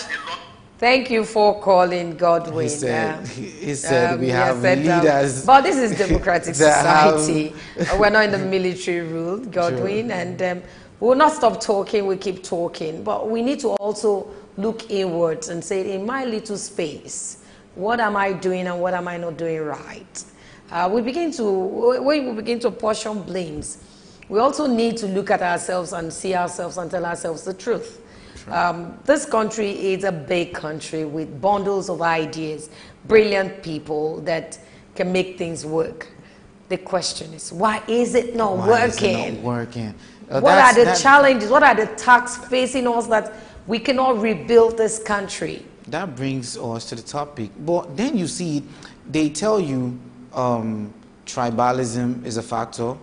S1: Thank you for calling, Godwin.
S2: He said we have leaders.
S1: But this is democratic society. We're not in the military rule, Godwin. True. And we'll not stop talking, we'll keep talking. But we need to also look inwards and say, in my little space, what am I doing and what am I not doing right? When we begin to apportion blames, we also need to look at ourselves and see ourselves and tell ourselves the truth. This country is a big country with bundles of ideas, brilliant people that can make things work. The question is, why is it not working? What are the challenges? What are the tasks facing us that we cannot rebuild this country?
S2: That brings us to the topic. But then you see, they tell you tribalism is a factor.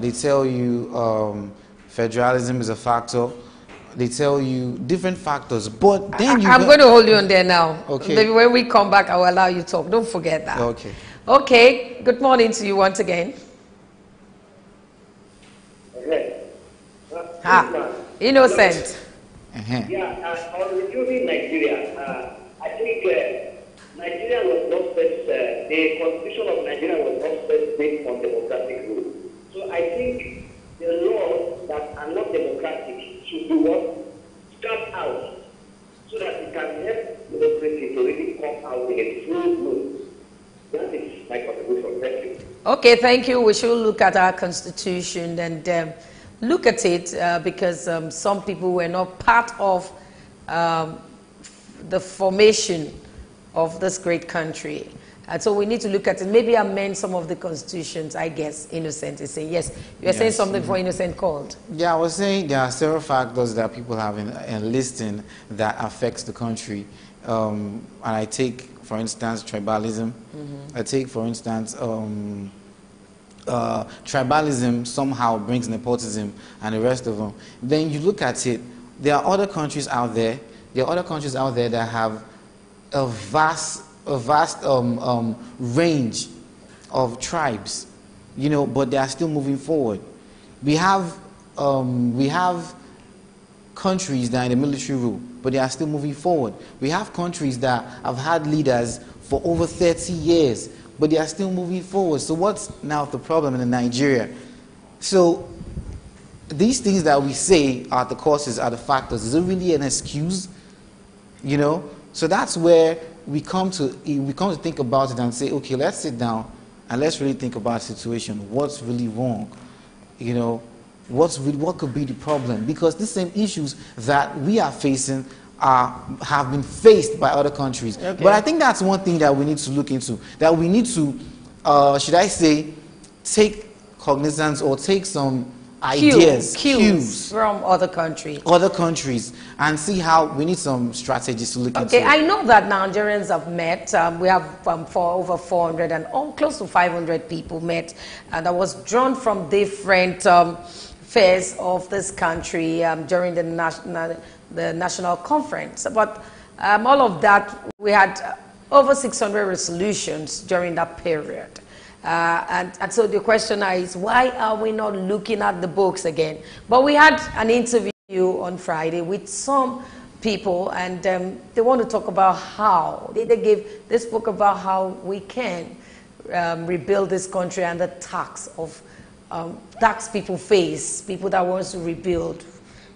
S2: They tell you federalism is a factor. They tell you different factors, but then I'm
S1: going to hold you on there now.
S2: Okay.
S1: Maybe when we come back, I will allow you to talk. Don't forget that.
S2: Okay.
S1: Okay. Good morning to you once again. Innocent.
S5: Yeah, on reviewing Nigeria, I think Nigeria was not first, the constitution of Nigeria was not first based on democratic rule. So I think the laws that are not democratic should be what cut out so that it can help democracy to really come out in a full bloom. That is my contribution. Thank you.
S1: Okay, thank you. We should look at our constitution and look at it because some people were not part of the formation of this great country. And so we need to look at it, maybe amend some of the constitutions, I guess. Innocent is saying, yes. You're saying something before Innocent called.
S2: Yeah, I was saying there are several factors that people have in listing that affects the country. And I take, for instance, tribalism. I take, for instance, tribalism somehow brings nepotism and the rest of them. Then you look at it, there are other countries out there. There are other countries out there that have a vast range of tribes, but they are still moving forward. We have we have countries that are in the military rule, but they are still moving forward. We have countries that have had leaders for over 30 years, but they are still moving forward. So what's now the problem in Nigeria? So these things that we say are the causes, are the factors. Is it really an excuse? You know? So that's where we come to think about it and say, okay, let's sit down and let's really think about the situation. What's really wrong? You know, what could be the problem? Because the same issues that we are facing have been faced by other countries. Okay. But I think that's one thing that we need to look into. That we need to, should I say, take cognizance or take some ideas, cues
S1: from other countries.
S2: And see how we need some strategies to look into.
S1: Okay, I know that Nigerians have met. We have over 400 and close to 500 people met, and that was drawn from different fairs of this country during the national conference. But all of that, we had over 600 resolutions during that period. And so the question is, why are we not looking at the books again? But we had an interview on Friday with some people, and they want to talk about how they spoke about how we can rebuild this country and the tax people face, people that want to rebuild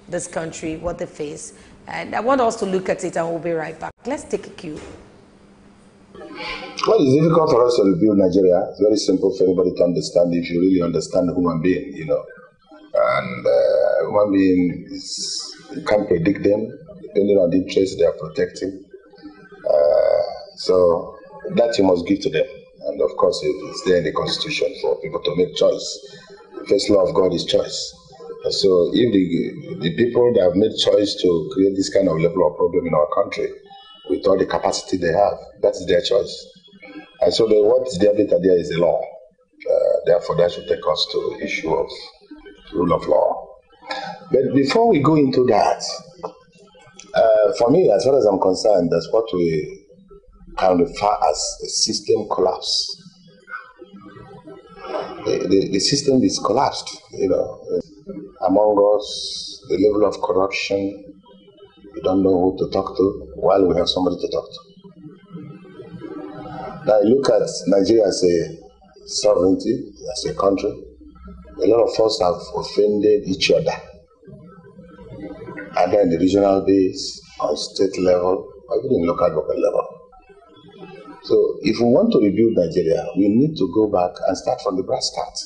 S1: this country, what they face. And I want us to look at it, and we'll be right back. Let's take a cue.
S9: Well, it's difficult for us to rebuild Nigeria. It's very simple for anybody to understand if you really understand the human being, you know. And human beings, you can't predict them, depending on the interests they are protecting. So that you must give to them. And of course, it's there in the Constitution for people to make choice. The first law of God is choice. So if the people that have made choice to create this kind of level of problem in our country, with all the capacity they have, that's their choice. And so what's the arbiter there is the law. Therefore, that should take us to the issue of rule of law. But before we go into that, for me, as far as I'm concerned, that's what we can refer as a system collapse. The system is collapsed, you know. Among us, the level of corruption, we don't know who to talk to while we have somebody to talk to. Now, look at Nigeria as a sovereignty, as a country. A lot of us have offended each other, either in the regional base, on state level, or even in local government level. So, if we want to rebuild Nigeria, we need to go back and start from the brass start.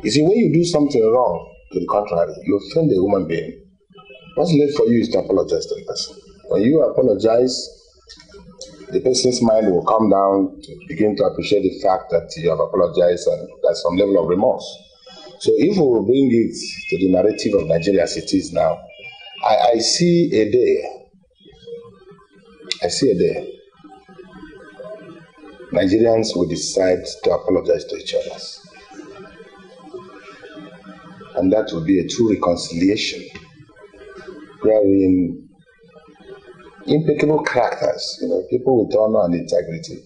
S9: You see, when you do something wrong, to the contrary, you offend a human being. What's left for you is to apologize to the person. When you apologize, the person's mind will come down to begin to appreciate the fact that you have apologized and there's some level of remorse. So if we will bring it to the narrative of Nigeria as it is now, I see a day Nigerians will decide to apologize to each other. And that will be a true reconciliation, wherein impeccable characters, you know, people with honor and integrity,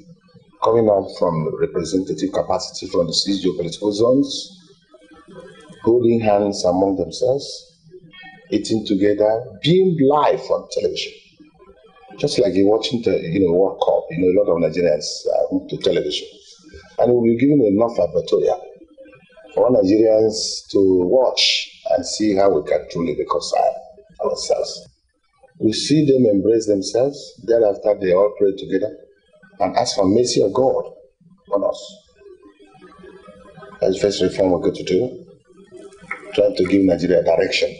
S9: coming up from representative capacity from the 6 geopolitical zones, holding hands among themselves, eating together, being live on television. Just like you're watching the World Cup, a lot of Nigerians are hooked to television. And we'll be given enough advertorial for Nigerians to watch and see how we can truly reconcile ourselves. We see them embrace themselves, thereafter they all pray together and ask for mercy of God on us. That's the first reform we're going to do, trying to give Nigeria direction.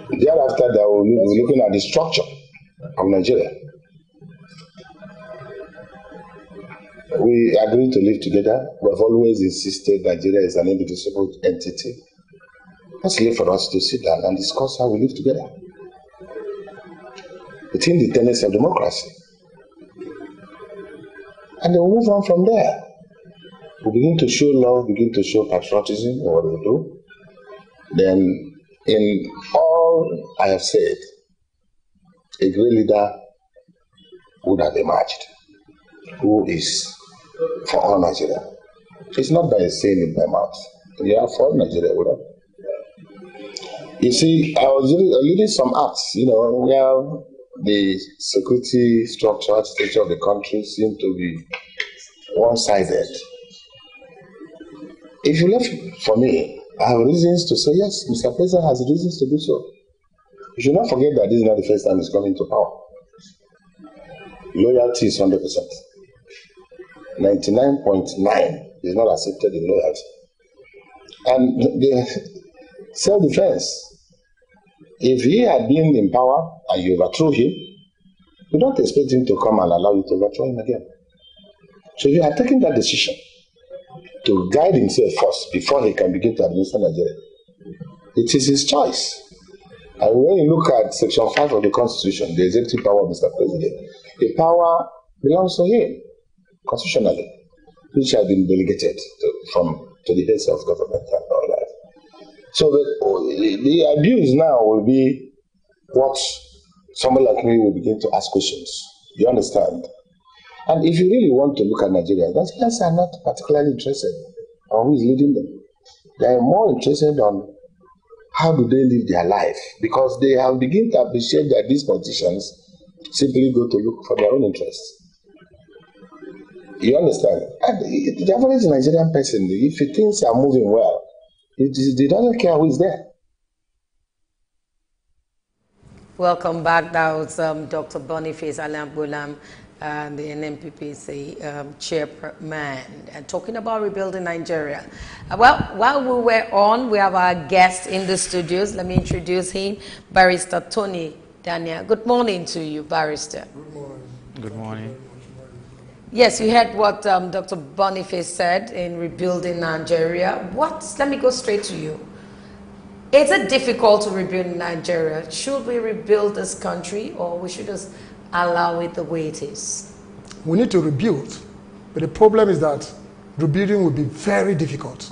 S9: Thereafter, they will be looking at the structure of Nigeria. We agree to live together. We have always insisted Nigeria is an indivisible entity. It's left for us to sit down and discuss how we live together within the tenets of democracy. And then we'll move on from there. We begin to show love, begin to show patriotism in what we do. Then, in all I have said, a great leader would have emerged, who is for all Nigeria. It's not by saying it by mouth. Yeah, for Nigeria, would have. You see, I was reading some acts, where the security structure of the country seem to be one-sided. If you left for me, I have reasons to say, yes, Mr. President has reasons to do so. You should not forget that this is not the first time he's coming to power. Loyalty is 100%. 99.9 is not accepted in loyalty. And the self-defense, if he had been in power and you overthrew him, you don't expect him to come and allow you to overthrow him again. So you are taking that decision to guide himself first before he can begin to administer Nigeria. It is his choice. And when you look at Section 5 of the Constitution, the executive power of Mr. President, the power belongs to him constitutionally, which has been delegated to the heads of government and all that. So the abuse now will be what someone like me will begin to ask questions. You understand? And if you really want to look at Nigeria, Nigerians are not particularly interested on who is leading them. They are more interested on how do they live their life, because they have begun to appreciate that these politicians simply go to look for their own interests. You understand? And the average Nigerian person, if things are moving well, they don't care who is there.
S1: Welcome back. That was Dr. Boniface Alambulam, the NNPPC chairman, and talking about rebuilding Nigeria. Well, while we were on, we have our guest in the studios. Let me introduce him, Barrister Tony Daniel. Good morning to you, Barrister.
S10: Good morning.
S2: Good morning.
S1: Yes, you heard what Dr. Boniface said in rebuilding Nigeria. Let me go straight to you. Is it difficult to rebuild Nigeria? Should we rebuild this country, or we should just allow it the way it is?
S10: We need to rebuild, but the problem is that rebuilding will be very difficult,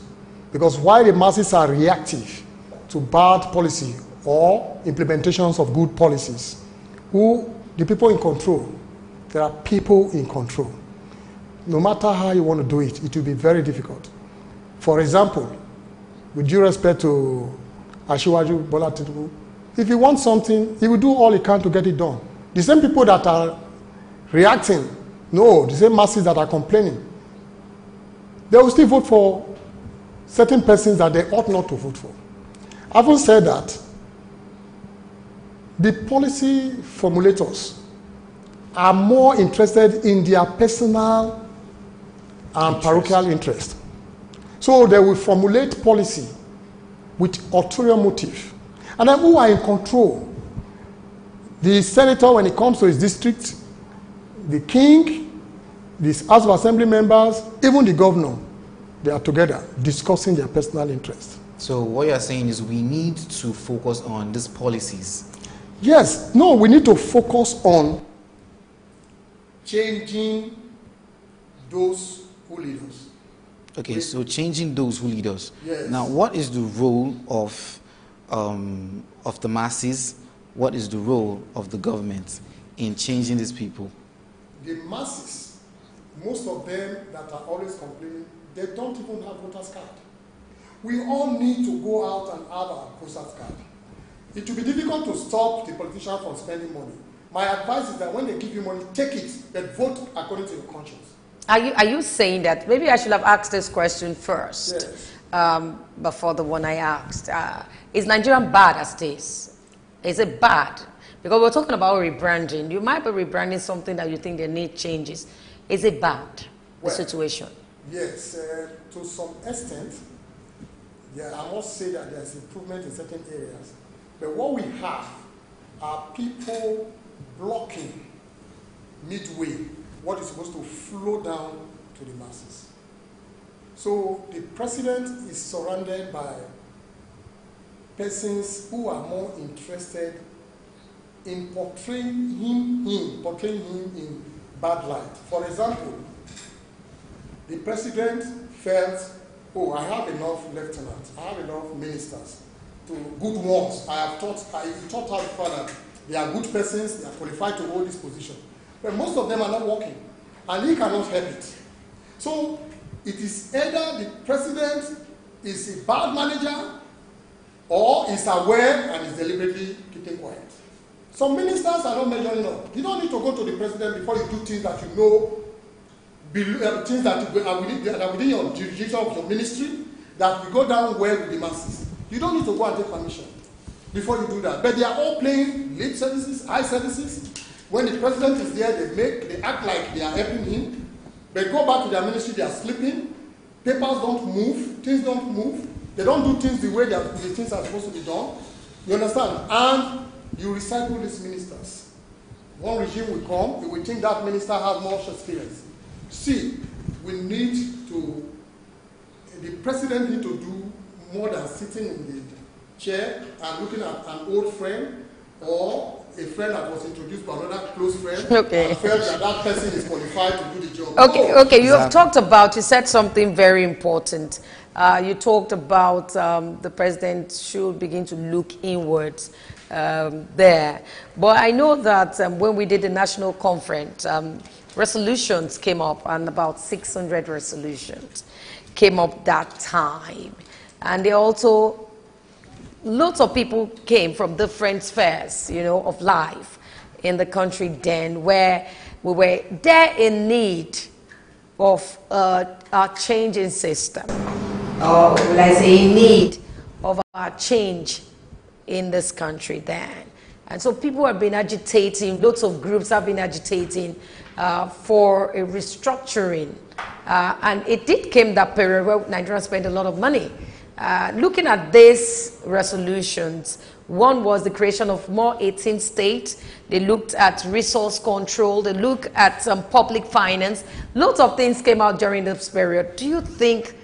S10: because while the masses are reactive to bad policy or implementations of good policies, the people in control, there are people in control. No matter how you want to do it, it will be very difficult. For example, with due respect to Asiwaju Bola Tinubu, if he wants something, he will do all he can to get it done. The same people that are reacting, the same masses that are complaining, they will still vote for certain persons that they ought not to vote for. Having said that, the policy formulators are more interested in their personal and parochial interest. So they will formulate policy with ulterior motive. And then who are in control? The senator, when it comes to his district, the king, the House of Assembly members, even the governor, they are together discussing their personal interest.
S2: So what you're saying is we need to focus on these policies.
S10: Yes. No, we need to focus on changing those who lead us.
S2: Okay, so changing those who lead us.
S10: Yes.
S2: Now, what is the role of the masses? What is the role of the government in changing these people?
S10: The masses, most of them that are always complaining, they don't even have voters card. We all need to go out and have our voters card. It will be difficult to stop the politician from spending money. My advice is that when they give you money, take it, but vote according to your conscience. Are
S1: you saying that maybe I should have asked this question first,
S10: yes,
S1: before the one I asked? Is Nigeria bad as it is? Is it bad? Because we're talking about rebranding. You might be rebranding something that you think they need changes. Is it bad, the situation?
S10: Yes, to some extent. Yeah, I must say that there's improvement in certain areas. But what we have are people blocking midway what is supposed to flow down to the masses. So the president is surrounded by persons who are more interested in portraying him in bad light. For example, the president felt, I have enough lieutenants, I have enough ministers, good ones. I thought out before that they are good persons, they are qualified to hold this position. But most of them are not working, and he cannot help it. So it is either the president is a bad manager, or is aware and is deliberately keeping quiet. Some ministers are not measuring up. You don't need to go to the president before you do things that you know, things that are within your jurisdiction of your ministry, that will go down well with the masses. You don't need to go and take permission before you do that. But they are all playing lip services, eye services. When the president is there, they act like they are helping him. They go back to their ministry, they are sleeping. Papers don't move, things don't move. They don't do things the way the things are supposed to be done. You understand? And you recycle these ministers. One regime will come, you will think that minister has more experience. See, the president needs to do more than sitting in the chair and looking at an old friend or a friend that was introduced by another close friend and felt that that person is qualified to do the job.
S1: Okay, you have talked about, you said something very important. You talked about the president should begin to look inwards there. But I know that when we did the national conference, resolutions came up, and about 600 resolutions came up that time. And they also, lots of people came from different spheres, of life in the country then, where we were there in need of a changing system. Or will I say in need of a change in this country then. And so people have been agitating, lots of groups have been agitating for a restructuring. And it did come that period where Nigeria spent a lot of money. Looking at these resolutions, one was the creation of more 18 states. They looked at resource control. They looked at public finance. Lots of things came out during this period. Do you think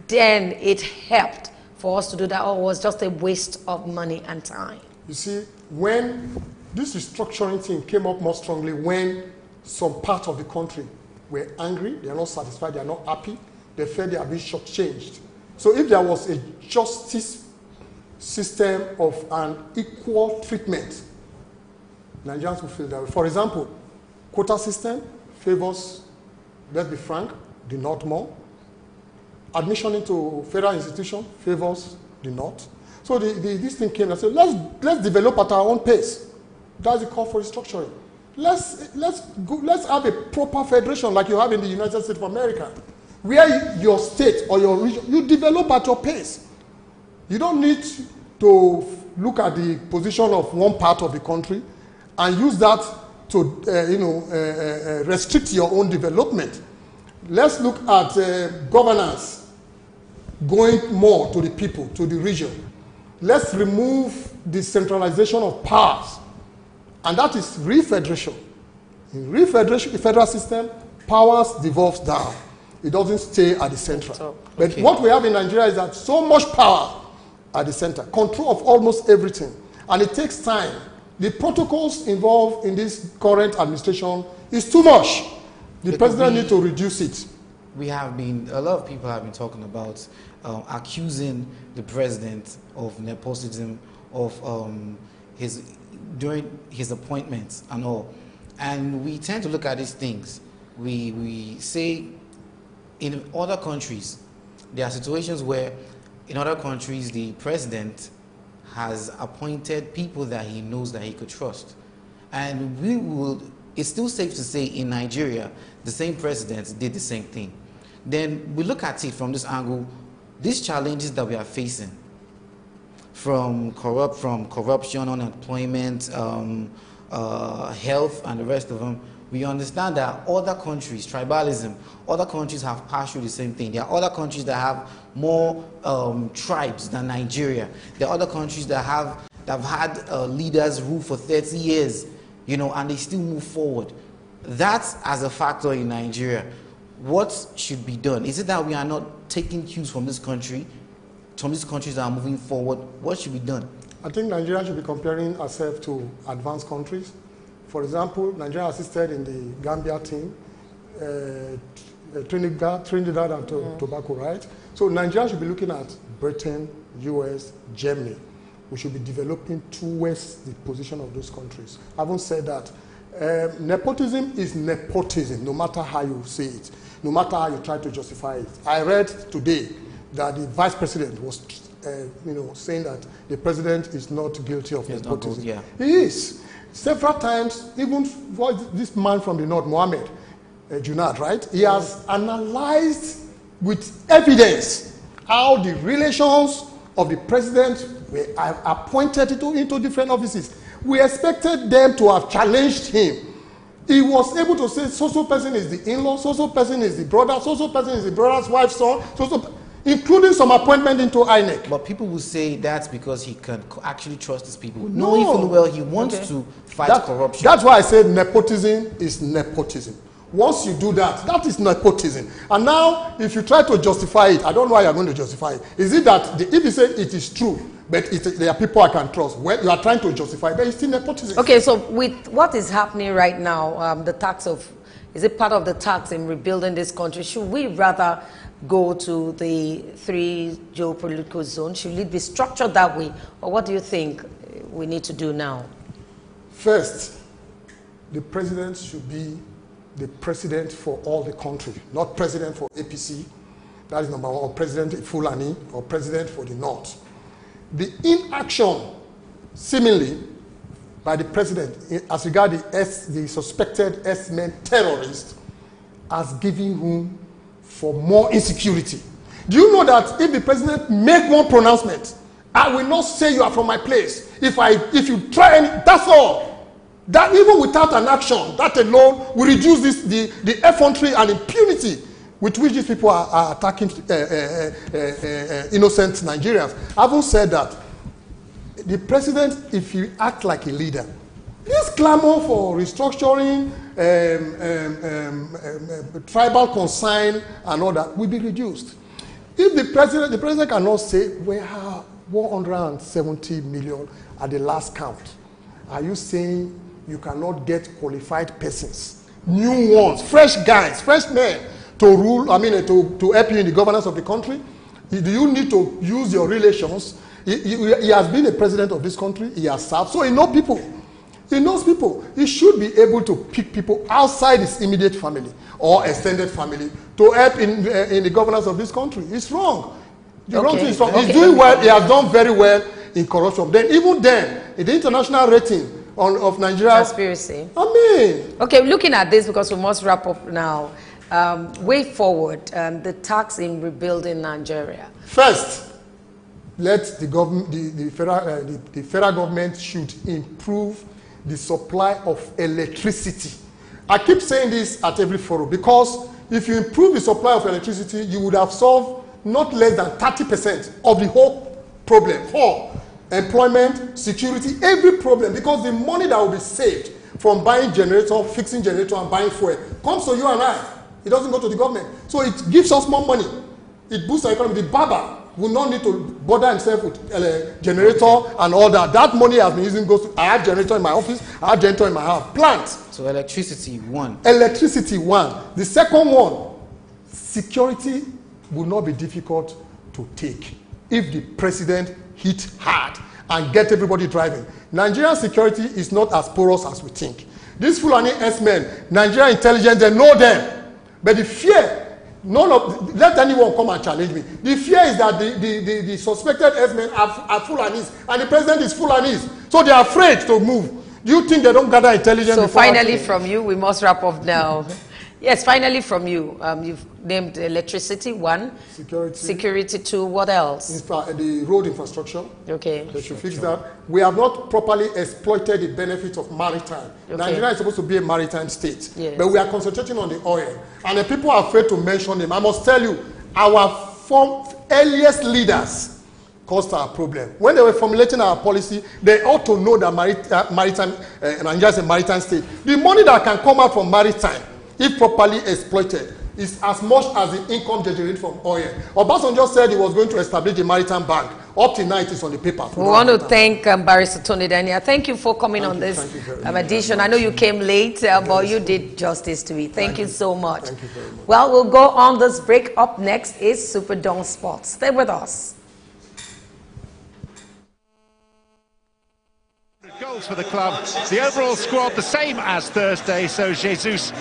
S1: then it helped for us to do that, or was just a waste of money and time?
S10: You see, when this restructuring thing came up more strongly when some part of the country were angry, they are not satisfied, they are not happy, they felt they are being shortchanged. So if there was a justice system of an equal treatment, Nigerians will feel that way. For example, quota system favors, let's be frank, the North more. Admission into federal institution favors the North. So this thing came and said, let's develop at our own pace. That's the call for restructuring. Let's have a proper federation like you have in the United States of America, where your state or your region, you develop at your pace. You don't need to look at the position of one part of the country and use that to restrict your own development. Let's look at governance going more to the people, to the region. Let's remove the centralization of powers, and that is refederation. In refederation, the federal system, powers devolves down. It doesn't stay at the center. But what we have in Nigeria is that so much power at the center, control of almost everything, and it takes time. The protocols involved in this current administration is too much. The president needs to reduce it.
S2: A lot of people have been talking about accusing the president of nepotism, during his appointments and all. And we tend to look at these things. We say in other countries, there are situations where in other countries the president has appointed people that he knows that he could trust. And it's still safe to say in Nigeria, the same president did the same thing. Then we look at it from this angle, these challenges that we are facing, from corruption, unemployment, health, and the rest of them, we understand that other countries, tribalism, other countries have passed through the same thing. There are other countries that have more tribes than Nigeria. There are other countries that have had leaders rule for 30 years, and they still move forward. That's as a factor in Nigeria. What should be done? Is it that we are not taking cues from this country, from these countries that are moving forward? What should be done?
S10: I think Nigeria should be comparing ourselves to advanced countries. For example, Nigeria assisted in the Gambia team, Trinidad and Tobago, right? So Nigeria should be looking at Britain, US, Germany. We should be developing towards the position of those countries. Having said that, nepotism is nepotism, no matter how you say it, no matter how you try to justify it. I read today that the vice president was saying that the president is not guilty of nepotism.
S2: Yeah.
S10: He is. Several times, even this man from the north, Mohammed Junad, right? He has analyzed with evidence how the relations of the president were appointed into different offices. We expected them to have challenged him. He was able to say, so person is the in-law, so person is the brother, so person is the brother's wife's son, including some appointment into INEC.
S2: But people will say that's because he can actually trust his people. Knowing full well he wants to fight corruption.
S10: That's why I said nepotism is nepotism. Once you do that, that is nepotism. And now, if you try to justify it, I don't know why you're going to justify it. Is it that if you say it is true, but there are people I can trust, when you are trying to justify it, but it's still nepotism.
S1: Okay, so with what is happening right now, the tax of, is it part of the tax in rebuilding this country? Should we rather go to the 3 geopolitical zones? Should it be structured that way? Or what do you think we need to do now?
S10: First, the president should be the president for all the country, not president for APC, that is number one, or president Fulani, or president for the North. The inaction, seemingly, by the president as regards the suspected S-men terrorists has given room for more insecurity. Do you know that if the president make one pronouncement, I will not say you are from my place. If you try any, that's all. That even without an action, that alone will reduce the effrontery and impunity with which these people are attacking innocent Nigerians. Having said that, the president, if you act like a leader, this clamor for restructuring, tribal consign, and all that will be reduced. If the president cannot say we have 170 million at the last count, are you saying you cannot get qualified persons, new ones, fresh guys, fresh men to rule, to help you in the governance of the country? Do you need to use your relations? He has been a president of this country, he has served, so he knows people. He knows people. He should be able to pick people outside his immediate family or extended family to help in the governance of this country. It's wrong. The wrong thing is wrong. He's doing well, he has done very well in corruption. Then, even then, in the international rating of Nigeria.
S1: Conspiracy.
S10: Okay,
S1: looking at this, because we must wrap up now. Way forward, the tax in rebuilding Nigeria.
S10: First, let the government, the federal government should improve the supply of electricity. I keep saying this at every forum because if you improve the supply of electricity, you would have solved not less than 30% of the whole problem. Employment, security, every problem, because the money that will be saved from buying generator, fixing generator, and buying fuel comes to you and I. It doesn't go to the government. So it gives us more money. It boosts our economy. The barber will not need to bother himself with generator and all that. That money has been using goes to, I have generator in my office, I have generator in my house. Plant.
S2: So electricity, one.
S10: Electricity, one. The second one, security will not be difficult to take if the president hit hard and get everybody driving. Nigerian security is not as porous as we think. These Fulani S-men, Nigerian intelligence, they know them. But the fear, let anyone come and challenge me. The fear is that the suspected S-men are Fulanis, and the president is Fulanis. So they are afraid to move. Do you think they don't gather intelligence?
S1: So finally from you, we must wrap up now. Yes, finally from you. You've named electricity, one. Security, two. What else?
S10: The road infrastructure.
S1: Okay.
S10: They should fix that. We have not properly exploited the benefits of maritime. Okay. Nigeria is supposed to be a maritime state. Yes. But we are concentrating on the oil. And the people are afraid to mention them. I must tell you, our earliest leaders caused our problem. When they were formulating our policy, they ought to know that Nigeria is a maritime state. The money that can come out from maritime, if properly exploited, is as much as the income generated from oil. Obasanjo said he was going to establish a maritime bank. Up to now, it is on the paper.
S1: We want to thank Barrister Tony Dania. Thank you for coming on this edition. I know you came late, but you did justice to it. Thank you so much.
S10: Thank you very much.
S1: Well, we'll go on this break. Up next is SuperDawn Sports. Stay with us.
S11: Goals for the club. The overall squad the same as Thursday, so Jesus